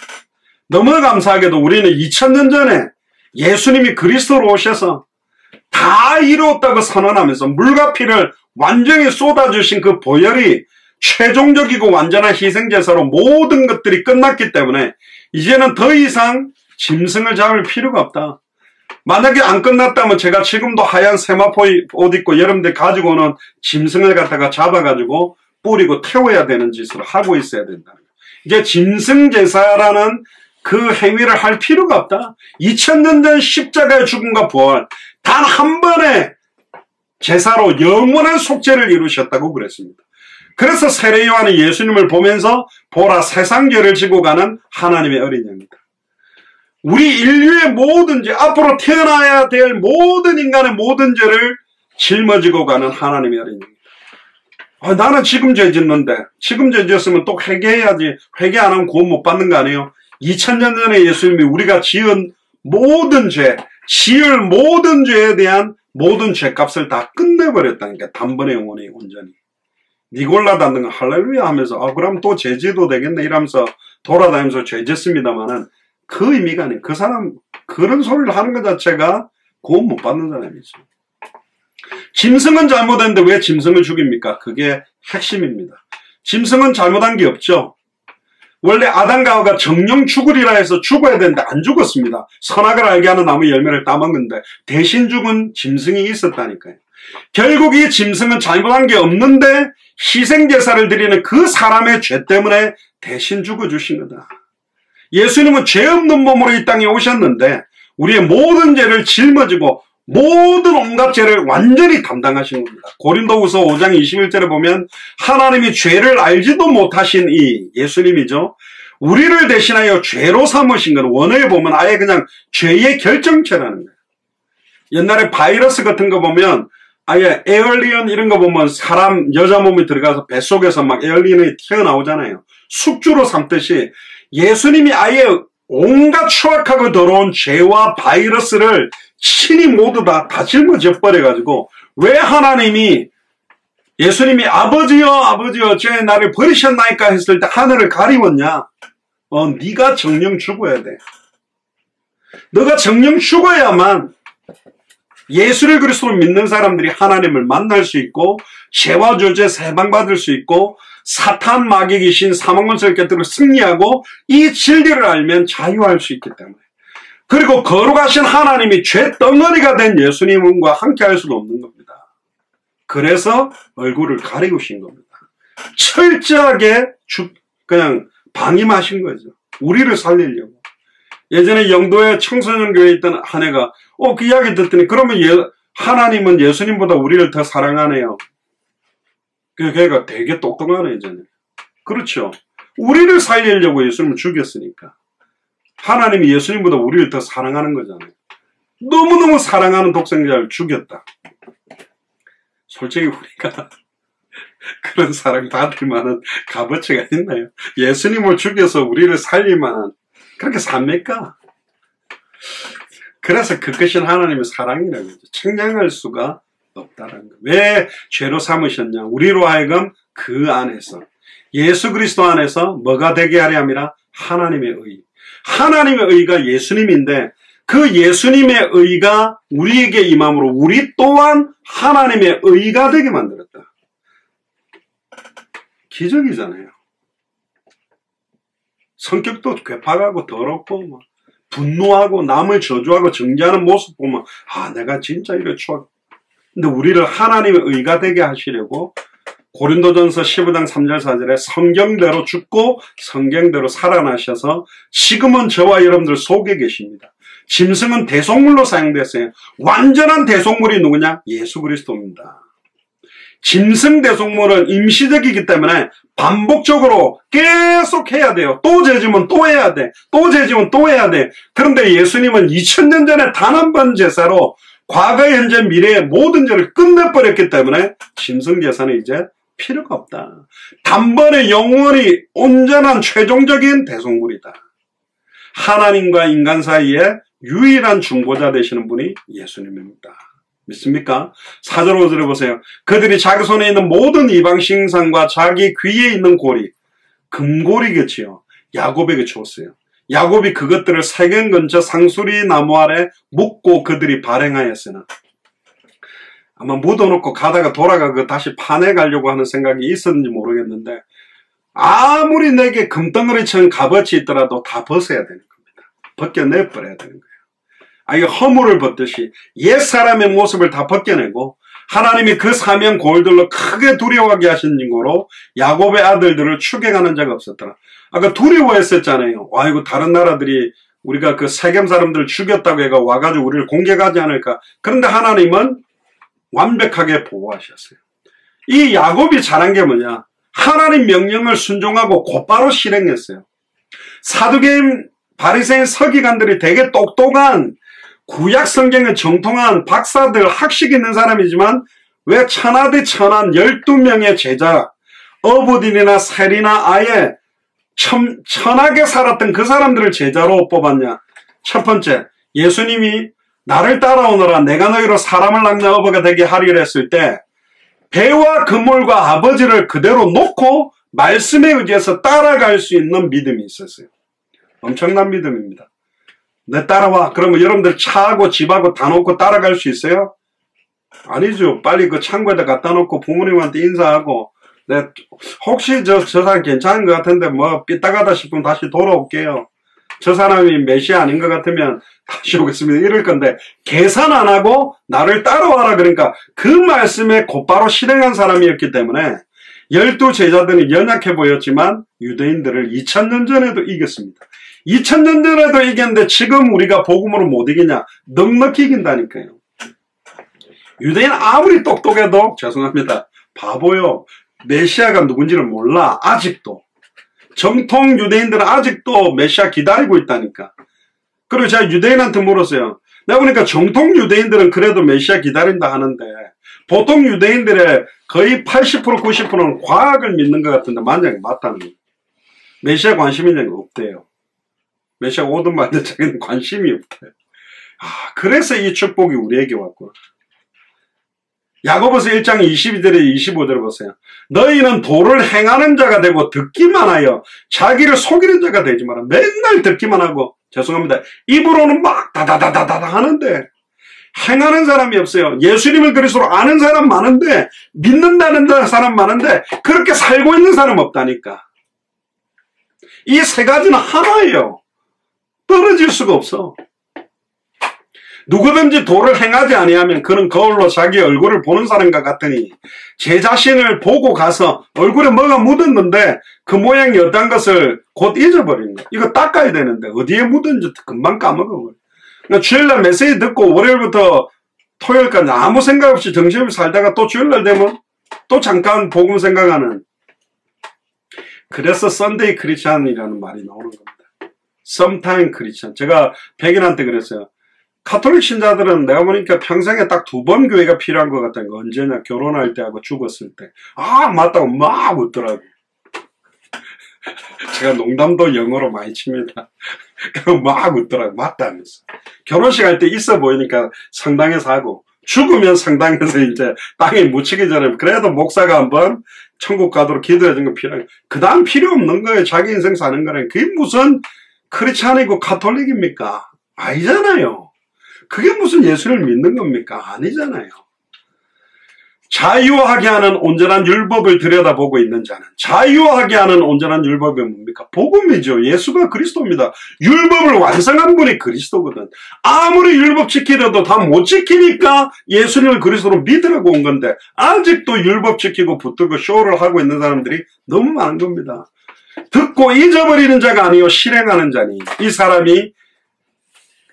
너무나 감사하게도 우리는 2000년 전에 예수님이 그리스도로 오셔서 다 이루었다고 선언하면서 물과 피를 완전히 쏟아주신 그 보혈이 최종적이고 완전한 희생제사로 모든 것들이 끝났기 때문에 이제는 더 이상 짐승을 잡을 필요가 없다. 만약에 안 끝났다면 제가 지금도 하얀 세마포 옷 입고 여러분들 가지고 오는 짐승을 갖다가 잡아가지고 뿌리고 태워야 되는 짓을 하고 있어야 된다. 이제 짐승 제사라는 그 행위를 할 필요가 없다. 2000년 전 십자가의 죽음과 부활, 단 한 번의 제사로 영원한 속죄를 이루셨다고 그랬습니다. 그래서 세례 요한이 예수님을 보면서 보라, 세상 죄를 지고 가는 하나님의 어린 양이다. 우리 인류의 모든 죄, 앞으로 태어나야 될 모든 인간의 모든 죄를 짊어지고 가는 하나님의 어린 양이다. 나는 지금 죄 짓는데, 지금 죄 지었으면 또 회개해야지. 회개 안 하면 구원 못 받는 거 아니에요? 2000년 전에 예수님이 우리가 지은 모든 죄, 지을 모든 죄에 대한 모든 죄값을 다 끝내버렸다니까. 단번에 영원히 온전히. 니골라 닫는 거 할렐루야 하면서 그럼 또 죄 지도 되겠네 이러면서 돌아다니면서 죄 짓습니다만은 그 의미가 아니에요. 그 사람 그런 소리를 하는 것 자체가 구원 못 받는 사람이죠. 짐승은 잘못했는데 왜 짐승을 죽입니까? 그게 핵심입니다. 짐승은 잘못한 게 없죠. 원래 아담과 하와가 정령 죽으리라 해서 죽어야 되는데 안 죽었습니다. 선악을 알게 하는 나무 열매를 따먹는데 대신 죽은 짐승이 있었다니까요. 결국 이 짐승은 잘못한 게 없는데 희생제사를 드리는 그 사람의 죄 때문에 대신 죽어주신 거다. 예수님은 죄 없는 몸으로 이 땅에 오셨는데 우리의 모든 죄를 짊어지고 모든 온갖 죄를 완전히 담당하신 겁니다. 고린도후서 5장 21절에 보면 하나님이 죄를 알지도 못하신 이 예수님이죠. 우리를 대신하여 죄로 삼으신 건 원어에 보면 아예 그냥 죄의 결정체라는 거예요. 옛날에 바이러스 같은 거 보면 아예 에얼리언 이런 거 보면 사람 여자 몸이 들어가서 뱃속에서 막 에얼리언이 튀어나오잖아요. 숙주로 삼듯이 예수님이 아예 온갖 추악하고 더러운 죄와 바이러스를 친히 모두 다 짊어져 버려가지고 왜 하나님이 예수님이 아버지여 죄 나를 버리셨나이까 했을 때 하늘을 가리웠냐? 네가 정령 죽어야 돼. 너가 정령 죽어야만 예수를 그리스도로 믿는 사람들이 하나님을 만날 수 있고 죄와 저주에 해방받을 수 있고 사탄 마귀 귀신 사망문서를 깨뜨려 승리하고 이 진리를 알면 자유할 수 있기 때문에. 그리고 거룩하신 하나님이 죄 덩어리가 된 예수님과 함께 할 수도 없는 겁니다. 그래서 얼굴을 가리우신 겁니다. 철저하게 그냥 방임하신 거죠. 우리를 살리려고. 예전에 영도에 청소년 교회에 있던 한 애가 그 이야기 듣더니 그러면 하나님은 예수님보다 우리를 더 사랑하네요. 그 걔가 되게 똑똑하네 예전에. 그렇죠. 우리를 살리려고 예수님을 죽였으니까. 하나님이 예수님보다 우리를 더 사랑하는 거잖아요. 너무너무 사랑하는 독생자를 죽였다. 솔직히 우리가 그런 사랑 받을 만한 값어치가 있나요? 예수님을 죽여서 우리를 살릴 만한 그렇게 삽니까? 그래서 그 크신 하나님의 사랑이라는 거죠. 측량할 수가 없다는 거. 왜 죄로 삼으셨냐? 우리로 하여금 그 안에서 예수 그리스도 안에서 뭐가 되게 하려 함이라? 하나님의 의. 하나님의 의가 예수님인데 그 예수님의 의가 우리에게 임함으로 우리 또한 하나님의 의가 되게 만들었다. 기적이잖아요. 성격도 괴팍하고 더럽고 분노하고 남을 저주하고 정죄하는 모습 보면 내가 진짜 이래 추억. 근데 우리를 하나님의 의가 되게 하시려고 고린도전서 15장 3절 4절에 성경대로 죽고 성경대로 살아나셔서 지금은 저와 여러분들 속에 계십니다. 짐승은 대속물로 사용됐어요. 완전한 대속물이 누구냐? 예수 그리스도입니다. 짐승 대속물은 임시적이기 때문에 반복적으로 계속 해야 돼요. 또 죄지면 또 해야 돼. 또 죄지면 또 해야 돼. 그런데 예수님은 2000년 전에 단 한 번 제사로 과거, 현재, 미래의 모든 죄를 끝내버렸기 때문에 짐승 제사는 이제 필요가 없다. 단번에 영원히 온전한 최종적인 대속물이다. 하나님과 인간 사이에 유일한 중보자 되시는 분이 예수님입니다. 믿습니까? 4절 5절에 보세요. 그들이 자기 손에 있는 모든 이방 신상과 자기 귀에 있는 고리, 금고리겠지요. 야곱에게 주었어요. 야곱이 그것들을 세겜 근처 상수리 나무 아래 묻고 그들이 발행하였으나 아마 묻어놓고 가다가 돌아가고 다시 파내 가려고 하는 생각이 있었는지 모르겠는데 아무리 내게 금덩어리처럼 값어치 있더라도 다 벗어야 되는 겁니다. 벗겨내버려야 되는 거예요. 이게 허물을 벗듯이 옛사람의 모습을 다 벗겨내고 하나님이 그 사명 골들로 크게 두려워하게 하신 거로 야곱의 아들들을 추격하는 자가 없었더라. 아까 두려워했었잖아요. 이거 다른 나라들이 우리가 그 세겜 사람들을 죽였다고 해가 와가지고 우리를 공격하지 않을까. 그런데 하나님은 완벽하게 보호하셨어요. 이 야곱이 잘한 게 뭐냐? 하나님 명령을 순종하고 곧바로 실행했어요. 사두개인 바리새인 서기관들이 되게 똑똑한 구약 성경에 정통한 박사들 학식 있는 사람이지만 왜 천하대 천한 12명의 제자 어부딘이나 세리나 아예 천하게 살았던 그 사람들을 제자로 뽑았냐? 첫 번째, 예수님이 나를 따라오너라 내가 너희로 사람을 낳는 어부가 되게 하리라 했을 때 배와 그물과 아버지를 그대로 놓고 말씀에 의지해서 따라갈 수 있는 믿음이 있었어요. 엄청난 믿음입니다. 내 따라와. 그러면 여러분들 차하고 집하고 다 놓고 따라갈 수 있어요? 아니죠. 빨리 그 창고에다 갖다 놓고 부모님한테 인사하고 혹시 저 사람 괜찮은 것 같은데 삐딱하다 싶으면 다시 돌아올게요. 저 사람이 메시아 아닌 것 같으면 다시 오겠습니다. 이럴 건데 계산 안 하고 나를 따라와라 그러니까 그 말씀에 곧바로 실행한 사람이었기 때문에 12 제자들이 연약해 보였지만 유대인들을 2000년 전에도 이겼습니다. 2000년 전에도 이겼는데 지금 우리가 복음으로 못 이기냐? 넉넉히 이긴다니까요. 유대인 아무리 똑똑해도 죄송합니다. 바보요. 메시아가 누군지를 몰라. 아직도. 정통 유대인들은 아직도 메시아 기다리고 있다니까. 그리고 제가 유대인한테 물었어요. 내가 보니까 정통 유대인들은 그래도 메시아 기다린다 하는데 보통 유대인들의 거의 80% 90%는 과학을 믿는 것 같은데 만약에 맞다는 거예요. 메시아 관심 있는 거 없대요. 메시아가 오든 말든 자기는 관심이 없대요. 그래서 이 축복이 우리에게 왔구나. 야고보서 1장 22절에 25절을 보세요. 너희는 도를 행하는 자가 되고 듣기만 하여 자기를 속이는 자가 되지 마라. 맨날 듣기만 하고 죄송합니다. 입으로는 막 다다다다다 하는데 행하는 사람이 없어요. 예수님을 그리스도로 아는 사람 많은데 믿는다는 사람 많은데 그렇게 살고 있는 사람 없다니까. 이 세 가지는 하나예요. 떨어질 수가 없어. 누구든지 도를 행하지 아니하면 그는 거울로 자기 얼굴을 보는 사람과 같으니 제 자신을 보고 가서 얼굴에 뭐가 묻었는데 그 모양이 어떤 것을 곧 잊어버리는 거야. 이거 닦아야 되는데 어디에 묻은지 금방 까먹어버려. 그러니까 주일날 메시지 듣고 월요일부터 토요일까지 아무 생각 없이 정신없이 살다가 또 주일날 되면 또 잠깐 복음 생각하는. 그래서 썬데이 크리스찬이라는 말이 나오는 겁니다. sometime 크리스찬. 제가 백인한테 그랬어요. 카톨릭 신자들은 내가 보니까 평생에 딱 2번 교회가 필요한 것 같다는 거. 언제냐? 결혼할 때하고 죽었을 때. 맞다고 막 웃더라고. 제가 농담도 영어로 많이 칩니다. 그럼 막 웃더라고요. 맞다면서. 결혼식 할 때 있어 보이니까 성당에서 하고, 죽으면 성당에서 이제 땅에 묻히기 전에 그래도 목사가 한번 천국 가도록 기도해 준 거 필요해요. 그 다음 필요 없는 거예요. 자기 인생 사는 거는. 그게 무슨 크리스찬이고 가톨릭입니까? 아니잖아요. 그게 무슨 예수를 믿는 겁니까? 아니잖아요. 자유하게 하는 온전한 율법을 들여다보고 있는 자는, 자유하게 하는 온전한 율법이 뭡니까? 복음이죠. 예수가 그리스도입니다. 율법을 완성한 분이 그리스도거든. 아무리 율법 지키려도 다 못 지키니까 예수님을 그리스도로 믿으라고 온 건데, 아직도 율법 지키고 붙들고 쇼를 하고 있는 사람들이 너무 많은 겁니다. 듣고 잊어버리는 자가 아니요 실행하는 자니, 이 사람이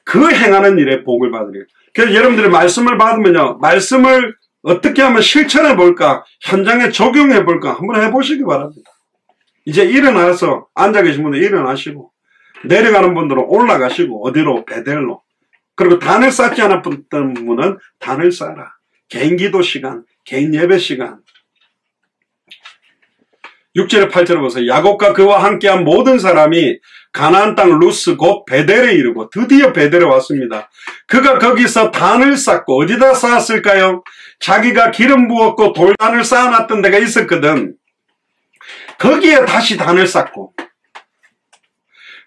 그 행하는 일에 복을 받으리라. 그래서 여러분들이 말씀을 받으면요, 말씀을 어떻게 하면 실천해 볼까, 현장에 적용해 볼까 한번 해보시기 바랍니다. 이제 일어나서 앉아 계신 분들 일어나시고, 내려가는 분들은 올라가시고, 어디로? 베델로. 그리고 단을 쌓지 않았던 분은 단을 쌓아라. 개인 기도 시간, 개인 예배 시간. 6절에 8절에 보세요. 야곱과 그와 함께한 모든 사람이 가나안 땅 루스 곧 베델에 이르고, 드디어 베델에 왔습니다. 그가 거기서 단을 쌓고, 어디다 쌓았을까요? 자기가 기름 부었고 돌단을 쌓아놨던 데가 있었거든. 거기에 다시 단을 쌓고,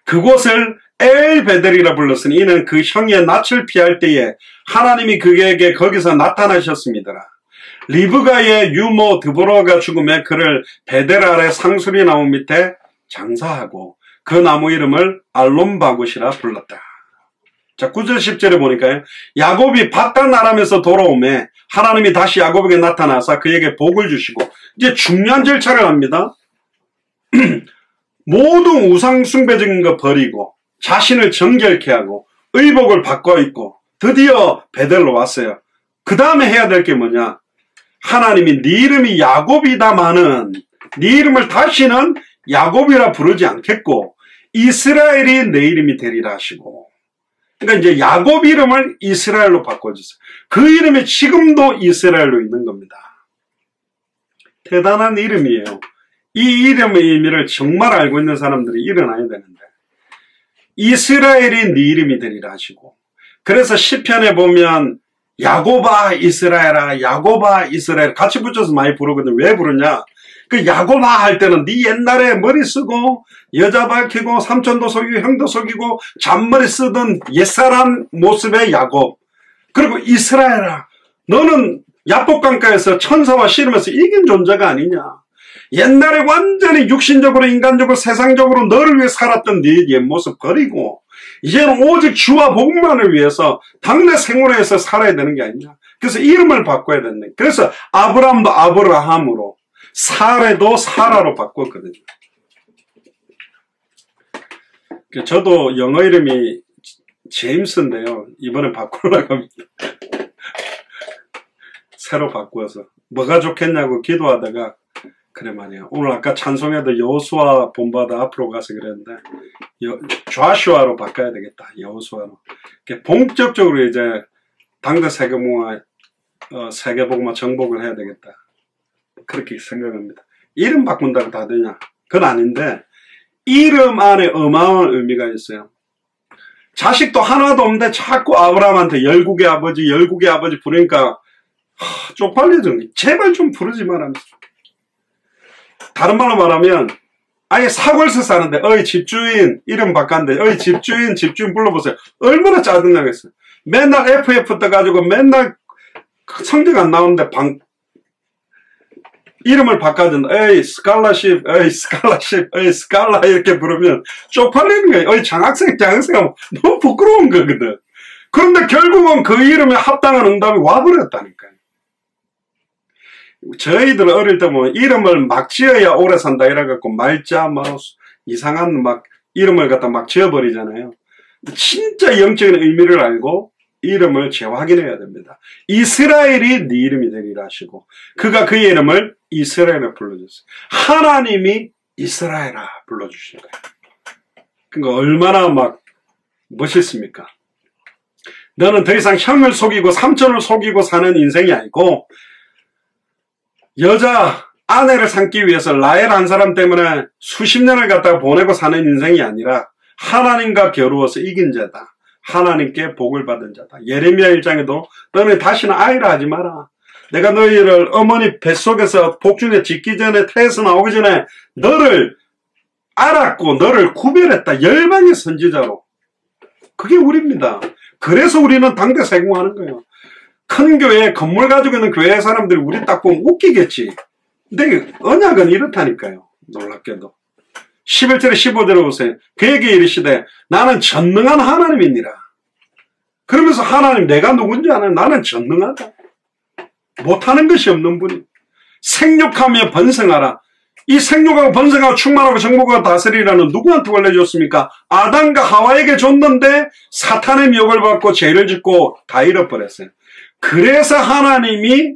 그곳을 엘베델이라 불렀으니 이는 그 형의 낯을 피할 때에 하나님이 그에게 거기서 나타나셨습니다. 리브가의 유모 드보라가 죽음에 그를 베델 아래 상수리 나무 밑에 장사하고 그 나무 이름을 알론바굿이라 불렀다. 자, 9절 10절에 보니까요, 야곱이 바단 아람에서 돌아오매 하나님이 다시 야곱에게 나타나서 그에게 복을 주시고, 이제 중요한 절차를 합니다. 모든 우상 숭배적인 거 버리고 자신을 정결케 하고 의복을 바꿔 입고 드디어 베델로 왔어요. 그 다음에 해야 될 게 뭐냐? 하나님이 네 이름이 야곱이다마는 네 이름을 다시는 야곱이라 부르지 않겠고 이스라엘이 내 이름이 되리라 하시고, 그러니까 이제 야곱 이름을 이스라엘로 바꿔주세요. 그 이름이 지금도 이스라엘로 있는 겁니다. 대단한 이름이에요. 이 이름의 의미를 정말 알고 있는 사람들이 일어나야 되는데, 이스라엘이 네 이름이 되리라 하시고, 그래서 시편에 보면 야곱아 이스라엘아, 야곱아 이스라엘 같이 붙여서 많이 부르거든요. 왜 부르냐? 그 야곱아 할 때는 네 옛날에 머리 쓰고 여자 밝히고 삼촌도 속이고 형도 속이고 잔머리 쓰던 옛사람 모습의 야곱. 그리고 이스라엘아, 너는 야복강가에서 천사와 씨름해서 이긴 존재가 아니냐. 옛날에 완전히 육신적으로 인간적으로 세상적으로 너를 위해 살았던 네 옛모습 버리고 이제는 오직 주와 복만을 위해서 당내 생활에서 살아야 되는 게 아니냐. 그래서 이름을 바꿔야 된다. 그래서 아브람도 아브라함으로, 사레도 사라로 바꿨거든요. 저도 영어 이름이 제임스인데요, 이번에 바꾸려고 합니다. 새로 바꾸어서 뭐가 좋겠냐고 기도하다가, 그래 말이야, 오늘 아까 찬송에도 여호수아 본받아 앞으로 가서 그랬는데 조슈아로 바꿔야 되겠다. 여호수아로. 본격적으로 이제 당대 세계복음화, 세계복음화 정복을 해야 되겠다. 그렇게 생각합니다. 이름 바꾼다고 다 되냐? 그건 아닌데, 이름 안에 어마어마한 의미가 있어요. 자식도 하나도 없는데 자꾸 아브라함한테 열국의 아버지 부르니까 쪽팔려져. 제발 좀 부르지 말라면서. 다른 말로 말하면 아예 사골서 사는데 어이 집주인 이름 바꿨는데 어이 집주인 불러보세요. 얼마나 짜증나겠어요. 맨날 FF 떠가지고 맨날 성적 안 나오는데 이름을 바꿔준다. 에이 스칼라십, 에이 스칼라 이렇게 부르면 쪽팔리는 거예요. 어이 장학생 너무 부끄러운 거거든. 그런데 결국은 그 이름에 합당한 응답이 와버렸다니까요. 저희들 어릴 때 보면 이름을 막 지어야 오래 산다 이래갖고 말자 이상한 이름을 갖다 막 지어버리잖아요. 진짜 영적인 의미를 알고 이름을 재확인해야 됩니다. 이스라엘이 네 이름이 되리라 하시고, 그가 그의 이름을 이스라엘로 불러줬어요. 하나님이 이스라엘아 불러주신 거예요. 그러니까 얼마나 멋있습니까? 너는 더 이상 형을 속이고 삼촌을 속이고 사는 인생이 아니고, 여자 아내를 삼기 위해서 라헬 한 사람 때문에 수십 년을 갖다가 보내고 사는 인생이 아니라 하나님과 겨루어서 이긴 자다. 하나님께 복을 받은 자다. 예레미야 1장에도 너는 다시는 아이라 하지 마라. 내가 너희를 어머니 뱃속에서 복중에 짓기 전에 태에서 나오기 전에 너를 알았고 너를 구별했다. 열방의 선지자로. 그게 우리입니다. 그래서 우리는 당대 세공하는 거예요. 큰 교회 건물 가지고 있는 교회 사람들이 우리 딱 보면 웃기겠지. 근데 언약은 이렇다니까요. 놀랍게도. 11절에 15절에 보세요. 그에게 이르시되 나는 전능한 하나님이니라. 그러면서 하나님 내가 누군지 아는 나는 전능하다. 못하는 것이 없는 분이. 생육하며 번성하라. 이 생육하고 번성하고 충만하고 정복하고 다스리라는 누구한테 원래 줬습니까? 아담과 하와에게 줬는데 사탄의 미혹을 받고 죄를 짓고 다 잃어버렸어요. 그래서 하나님이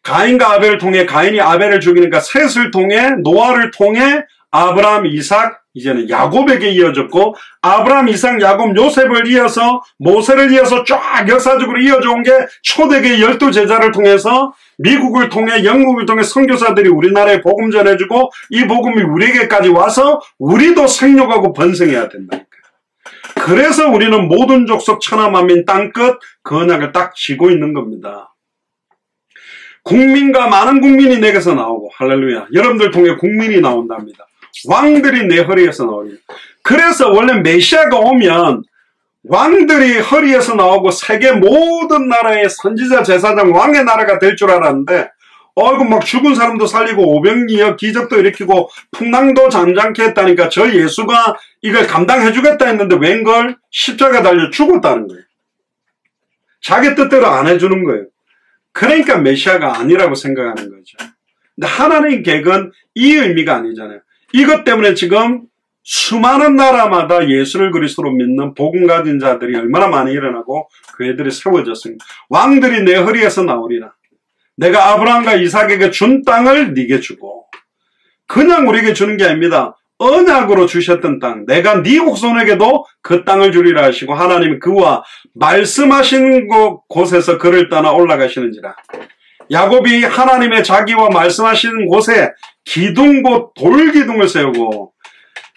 가인과 아벨을 통해 가인이 아벨을 죽이니까 셋을 통해 노아를 통해 아브라함, 이삭, 이제는 야곱에게 이어졌고 아브라함, 이삭, 야곱, 요셉을 이어서 모세를 이어서 쫙 역사적으로 이어져 온 게 초대계 12제자를 통해서 미국을 통해 영국을 통해 선교사들이 우리나라에 복음 전해주고 이 복음이 우리에게까지 와서 우리도 생육하고 번성해야 된다니까요. 그래서 우리는 모든 족속 천하만민 땅끝 그 언약을 딱 쥐고 있는 겁니다. 국민과 많은 국민이 내게서 나오고 할렐루야. 여러분들 통해 국민이 나온답니다. 왕들이 내 허리에서 나오니. 그래서 원래 메시아가 오면 왕들이 허리에서 나오고 세계 모든 나라의 선지자 제사장 왕의 나라가 될 줄 알았는데 막 죽은 사람도 살리고 오병이어 기적도 일으키고 풍랑도 잠잠케 했다니까 저 예수가 이걸 감당해 주겠다 했는데 웬걸 십자가 달려 죽었다는 거예요. 자기 뜻대로 안 해주는 거예요. 그러니까 메시아가 아니라고 생각하는 거죠. 근데 하나님의 계획은 이 의미가 아니잖아요. 이것 때문에 지금 수많은 나라마다 예수를 그리스도로 믿는 복음 가진 자들이 얼마나 많이 일어나고 교회들이 세워졌습니다. 왕들이 내 허리에서 나오리라. 내가 아브라함과 이삭에게 준 땅을 네게 주고 그냥 우리에게 주는 게 아닙니다. 언약으로 주셨던 땅 내가 네 후손에게도 그 땅을 주리라 하시고 하나님이 그와 말씀하신 곳에서 그를 떠나 올라가시는지라. 야곱이 하나님의 자기와 말씀하시는 곳에 기둥곳 돌기둥을 세우고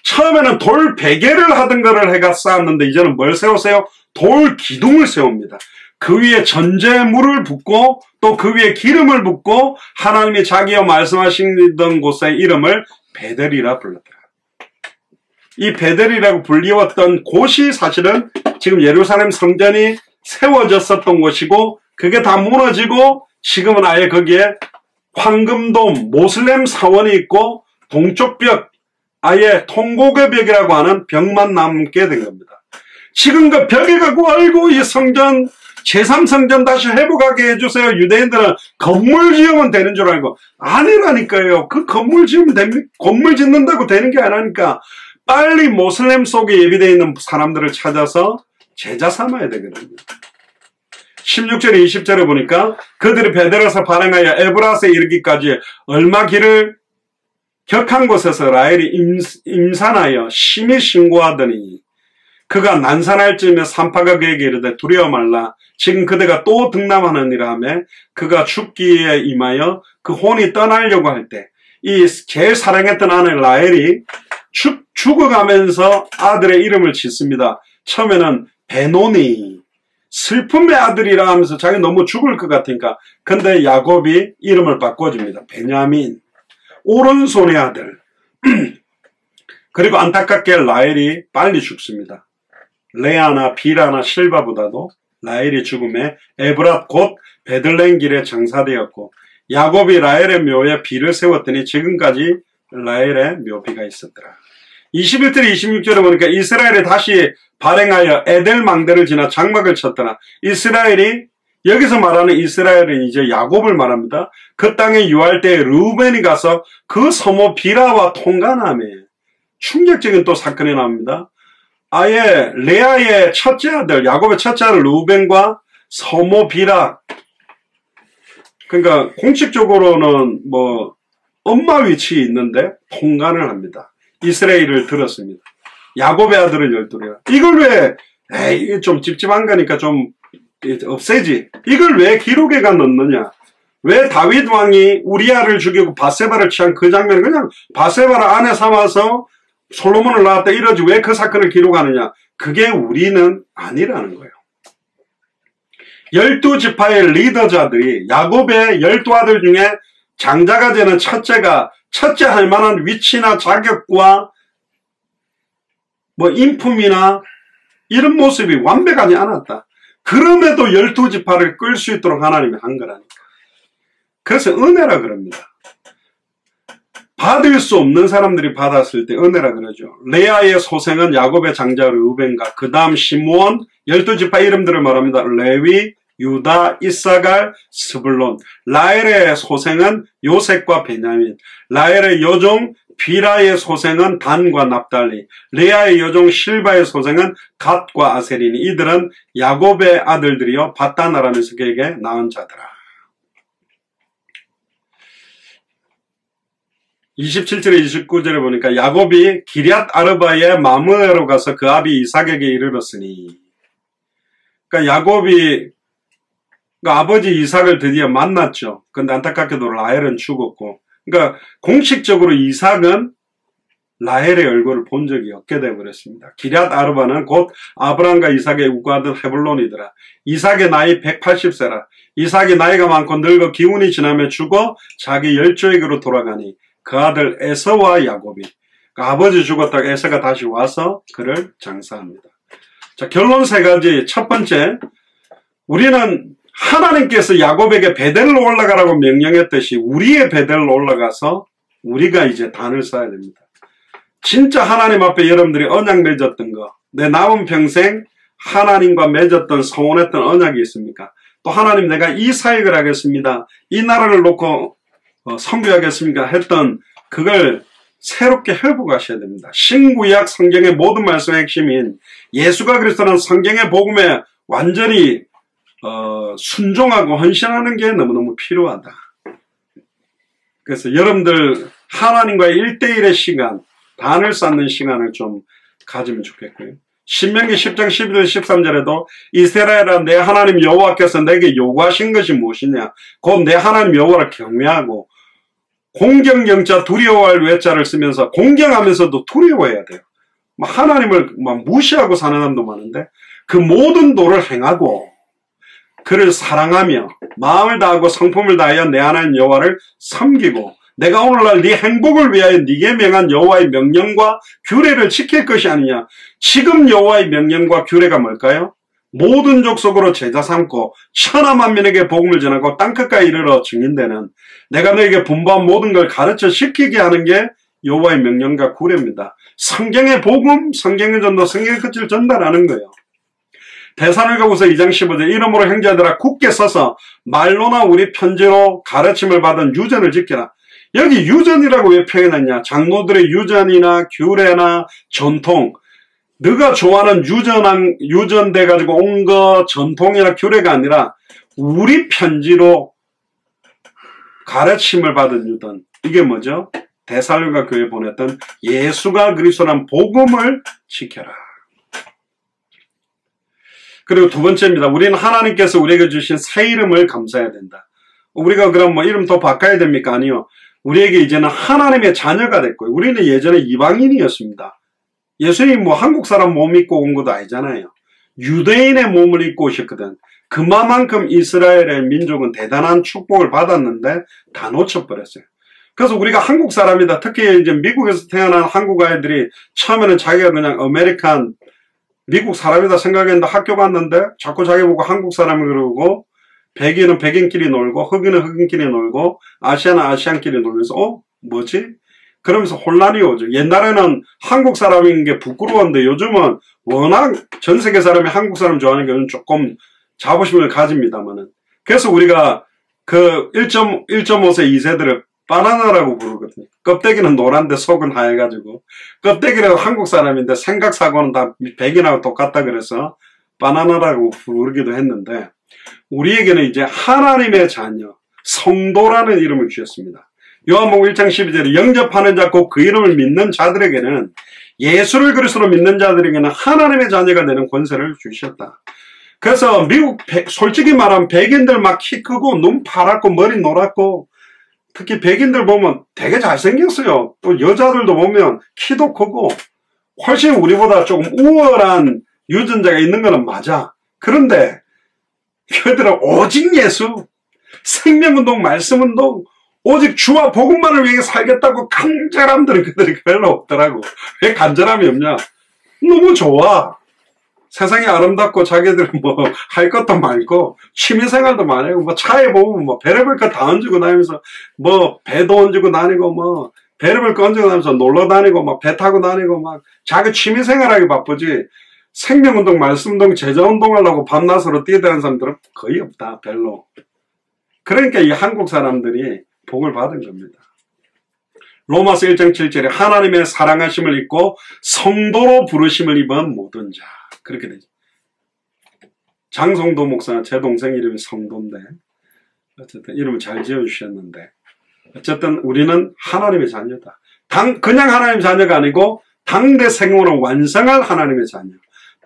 처음에는 돌 베개를 하던 거를 해가 쌓았는데 이제는 뭘 세우세요? 돌 기둥을 세웁니다. 그 위에 전제물을 붓고 또 그 위에 기름을 붓고 하나님이 자기와 말씀하시던 곳의 이름을 베델이라 불렀더라. 이 베델이라고 불리웠던 곳이 사실은 지금 예루살렘 성전이 세워졌었던 곳이고 그게 다 무너지고 지금은 아예 거기에 황금돔 모슬렘 사원이 있고 동쪽 벽 아예 통곡의 벽이라고 하는 벽만 남게 된 겁니다. 지금 그 벽에 갖고 아이고 이 성전 제3성전 다시 회복하게 해주세요. 유대인들은 건물 지으면 되는 줄 알고 아니라니까요. 그 건물 지으면 됩니까? 건물 짓는다고 되는 게 아니라니까 빨리 모슬렘 속에 예비되어 있는 사람들을 찾아서 제자 삼아야 되거든요. 16절에 20절에 보니까 그들이 베델에서 발행하여 에브라스에 이르기까지 얼마 길을 격한 곳에서 라헬이 임산하여 심히 신고하더니 그가 난산할 즈음에 산파가 그에게 이르되 두려워 말라. 지금 그대가 또 등남하느니라 하며 그가 죽기에 임하여 그 혼이 떠나려고 할 때 이 제일 사랑했던 아내 라헬이 죽어가면서 아들의 이름을 짓습니다. 처음에는 베노니 슬픔의 아들이라 하면서 자기 너무 죽을 것 같으니까 근데 야곱이 이름을 바꿔줍니다. 베냐민 오른손의 아들. 그리고 안타깝게 라헬이 빨리 죽습니다. 레아나 비라나 실바보다도 라헬이 죽음에 에브랏 곧 베들레헴 길에 장사되었고 야곱이 라헬의 묘에 비를 세웠더니 지금까지 라헬의 묘비가 있었더라. 21절 26절에 보니까 이스라엘이 다시 발행하여 에델 망대를 지나 장막을 쳤더라. 이스라엘이 여기서 말하는 이스라엘은 이제 야곱을 말합니다. 그 땅에 유할 때 르우벤이 가서 그 서모 비라와 통관하며 충격적인 또 사건이 나옵니다. 아예 레아의 첫째 아들 야곱의 첫째 아들 르우벤과 서모 비라 그러니까 공식적으로는 뭐 엄마 위치에 있는데 통관을 합니다. 이스라엘을 들었습니다. 야곱의 아들은 12이라. 이걸 왜 좀 찝찝한 거니까 좀 없애지. 이걸 왜 기록에가 넣느냐. 왜 다윗 왕이 우리아를 죽이고 바세바를 취한 그 장면을 그냥 바세바를 아내 삼아서 솔로몬을 낳았다 이러지 왜 그 사건을 기록하느냐? 그게 우리는 아니라는 거예요. 12지파의 리더자들이 야곱의 12아들 중에 장자가 되는 첫째 할 만한 위치나 자격과 인품이나 이런 모습이 완벽하지 않았다. 그럼에도 12지파를 끌 수 있도록 하나님이 한 거라니까. 그래서 은혜라 그럽니다. 받을 수 없는 사람들이 받았을 때 은혜라 그러죠. 레아의 소생은 야곱의 장자 르우벤과 그 다음 시므온 12지파 이름들을 말합니다. 레위, 유다, 이사갈, 스불론. 라헬의 소생은 요셉과 베냐민. 라헬의 여종 비라의 소생은 단과 납달리. 레아의 여종 실바의 소생은 갓과 아셀이니. 이들은 야곱의 아들들이요 밧단아람에서 그에게 낳은 자더라. 27절에 29절에 보니까 야곱이 기럇 아르바의 마므에로 가서 그 아비 이삭에게 이르렀으니. 그러니까 야곱이 아버지 이삭을 드디어 만났죠. 근데 안타깝게도 라헬은 죽었고. 그러니까 공식적으로 이삭은 라헬의 얼굴을 본 적이 없게 되어버렸습니다. 기럇 아르바는 곧 아브람과 이삭의 우고하던 헤블론이더라. 이삭의 나이 180세라. 이삭이 나이가 많고 늙어 기운이 지나며 죽어 자기 열조에게로 돌아가니 그 아들 에서와 야곱이. 그러니까 아버지 죽었다가 에서가 다시 와서 그를 장사합니다. 자, 결론 세 가지. 첫 번째, 우리는 하나님께서 야곱에게 베델로 올라가라고 명령했듯이 우리의 베델로 올라가서 우리가 이제 단을 쌓아야 됩니다. 진짜 하나님 앞에 여러분들이 언약 맺었던 거, 내 남은 평생 하나님과 맺었던 서원했던 언약이 있습니까? 또 하나님 내가 이 사역을 하겠습니다. 이 나라를 놓고 선교하겠습니까? 했던 그걸 새롭게 회복하셔야 됩니다. 신구약 성경의 모든 말씀의 핵심인 예수가 그리스도는 성경의 복음에 완전히 순종하고 헌신하는 게 너무너무 필요하다. 그래서 여러분들 하나님과의 1대1의 시간, 단을 쌓는 시간을 좀 가지면 좋겠고요. 신명기 10장 12절 13절에도 이스라엘아 내 하나님 여호와께서 내게 요구하신 것이 무엇이냐? 곧 내 하나님 여호와를 경외하고 공경영자 두려워할 외자를 쓰면서 공경하면서도 두려워해야 돼요. 하나님을 무시하고 사는 사람도 많은데 그 모든 도를 행하고 그를 사랑하며 마음을 다하고 성품을 다하여 내 하나님 여호와를 섬기고 내가 오늘날 네 행복을 위하여 네게 명한 여호와의 명령과 규례를 지킬 것이 아니냐. 지금 여호와의 명령과 규례가 뭘까요? 모든 족속으로 제자 삼고 천하 만민에게 복음을 전하고 땅끝까지 이르러 증인되는 내가 너에게 분부한 모든 걸 가르쳐 시키게 하는 게 여호와의 명령과 규례입니다. 성경의 복음, 성경의 전도, 성경의 끝을 전달하는 거예요. 데살로니가후서 2장 15절 이러므로 형제들아 굳게 서서 말로나 우리 편지로 가르침을 받은 유전을 지키라. 여기 유전이라고 왜 표현했냐? 장로들의 유전이나 규례나 전통, 너가 좋아하는 유전돼 가지고 온 거 전통이나 규례가 아니라 우리 편지로 가르침을 받은 유전. 이게 뭐죠? 데살로니가 교회에 보냈던 예수가 그리스도란 복음을 지켜라. 그리고 두 번째입니다. 우리는 하나님께서 우리에게 주신 새 이름을 감사해야 된다. 우리가 그럼 이름 더 바꿔야 됩니까? 아니요. 우리에게 이제는 하나님의 자녀가 됐고요. 우리는 예전에 이방인이었습니다. 예수님 한국 사람 몸 입고 온 것도 아니잖아요. 유대인의 몸을 입고 오셨거든. 그만큼 이스라엘의 민족은 대단한 축복을 받았는데 다 놓쳐버렸어요. 그래서 우리가 한국 사람이다. 특히 이제 미국에서 태어난 한국 아이들이 처음에는 자기가 그냥 아메리칸 미국 사람이다 생각했는데 학교 갔는데 자꾸 자기 보고 한국 사람이 그러고 백인은 백인끼리 놀고 흑인은 흑인끼리 놀고 아시아는 아시안끼리 놀면서 뭐지? 그러면서 혼란이 오죠. 옛날에는 한국 사람인 게 부끄러웠는데 요즘은 워낙 전 세계 사람이 한국 사람 좋아하니까 조금 자부심을 가집니다만은. 그래서 우리가 그 1.5세 2세들을 바나나라고 부르거든요. 껍데기는 노란데 속은 하얘가지고 껍데기는 한국 사람인데 생각사고는 다 백인하고 똑같다 그래서 바나나라고 부르기도 했는데 우리에게는 이제 하나님의 자녀, 성도라는 이름을 주셨습니다. 요한복음 1장 12절에 영접하는 자 곧 그 이름을 믿는 자들에게는 예수를 그리스도로 믿는 자들에게는 하나님의 자녀가 되는 권세를 주셨다. 그래서 미국 솔직히 말하면 백인들 막 키 크고 눈 파랗고 머리 노랗고 특히 백인들 보면 되게 잘생겼어요. 또 여자들도 보면 키도 크고 훨씬 우리보다 조금 우월한 유전자가 있는 거는 맞아. 그런데 그들은 오직 예수, 생명운동, 말씀운동, 오직 주와 복음만을 위해 살겠다고 간절함들은 그들이 별로 없더라고. 왜 간절함이 없냐? 너무 좋아. 세상이 아름답고 자기들은 뭐 할 것도 많고 취미생활도 많고 뭐 차에 보면 뭐 별의별 거 다 얹고 다니면서 뭐 배도 얹고 다니고 뭐 별의별 거 얹고 다니면서 놀러 다니고 막 배 타고 다니고 막 자기 취미생활하기 바쁘지 생명운동, 말씀운동, 제자운동 하려고 밤낮으로 뛰어다니는 사람들은 거의 없다. 별로. 그러니까 이 한국 사람들이 복을 받은 겁니다. 로마서 1장 7절에 하나님의 사랑하심을 입고 성도로 부르심을 입은 모든 자. 그렇게 되죠. 장성도 목사는 제 동생 이름이 성도인데 어쨌든 이름을 잘 지어주셨는데 어쨌든 우리는 하나님의 자녀다. 그냥 하나님의 자녀가 아니고 당대생으로 완성할 하나님의 자녀.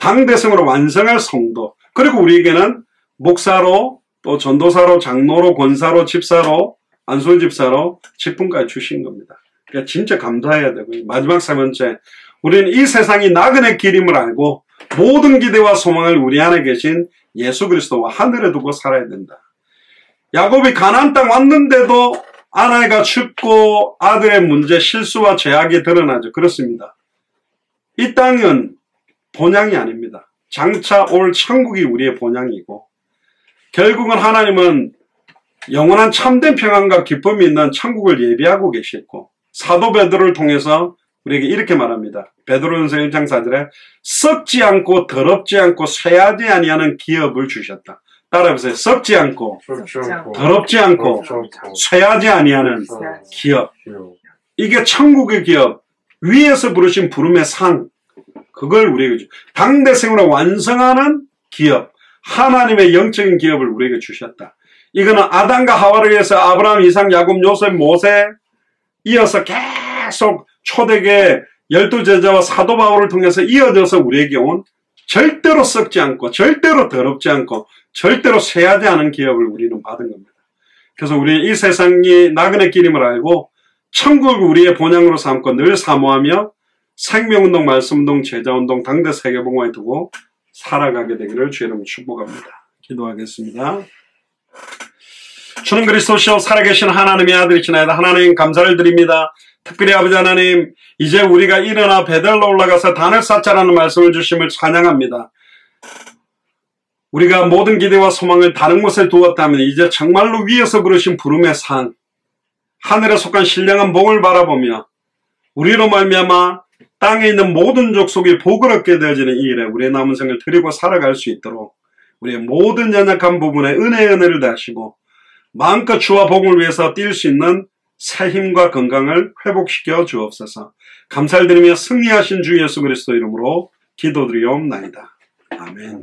당대생으로 완성할 성도. 그리고 우리에게는 목사로 또 전도사로 장로로 권사로 집사로 안수집사로 직분까지 주신 겁니다. 그러니까 진짜 감사해야 되고요. 마지막 세 번째, 우리는 이 세상이 나그네 길임을 알고 모든 기대와 소망을 우리 안에 계신 예수 그리스도와 하늘에 두고 살아야 된다. 야곱이 가나안 땅 왔는데도 아내가 죽고 아들의 문제, 실수와 죄악이 드러나죠. 그렇습니다. 이 땅은 본향이 아닙니다. 장차 올 천국이 우리의 본향이고 결국은 하나님은 영원한 참된 평안과 기쁨이 있는 천국을 예비하고 계시고 사도 베드로를 통해서 우리에게 이렇게 말합니다. 베드로전서 1장 4절에 썩지 않고 더럽지 않고 쇠하지 아니하는 기업을 주셨다. 따라해보세요. 썩지 않고 더럽지 않고 쇠하지 아니하는 기업. 이게 천국의 기업, 위에서 부르신 부름의 상, 그걸 우리에게 주. 당대생으로 완성하는 기업, 하나님의 영적인 기업을 우리에게 주셨다. 이거는 아담과 하와를 위해서 아브라함, 이삭, 야곱, 요셉, 모세 이어서 계속 초대계 12제자와 사도 바울을 통해서 이어져서 우리에게 온 절대로 썩지 않고 절대로 더럽지 않고 절대로 쇠하지 않은 기업을 우리는 받은 겁니다. 그래서 우리는 이 세상이 나그네 길임을 알고 천국을 우리의 본향으로 삼고 늘 사모하며 생명운동, 말씀운동, 제자운동, 당대 세계복음화에 두고 살아가게 되기를 주의 이름으로 축복합니다. 기도하겠습니다. 주는 그리스도시요 살아계신 하나님의 아들이시나이다. 하나님 감사를 드립니다. 특별히 아버지 하나님, 이제 우리가 일어나 베델로 올라가서 단을 쌓자라는 말씀을 주심을 찬양합니다. 우리가 모든 기대와 소망을 다른 곳에 두었다면 이제 정말로 위에서 부르신 부름의 상, 하늘에 속한 신령한 복을 바라보며 우리로 말미암아 땅에 있는 모든 족속이 복을 얻게 되어지는 이 일에 우리의 남은 생을 드리고 살아갈 수 있도록 우리의 모든 연약한 부분에 은혜를 다하시고 마음껏 주와 복음을 위해서 뛸 수 있는 새 힘과 건강을 회복시켜 주옵소서. 감사를 드리며 승리하신 주 예수 그리스도 이름으로 기도드리옵나이다. 아멘.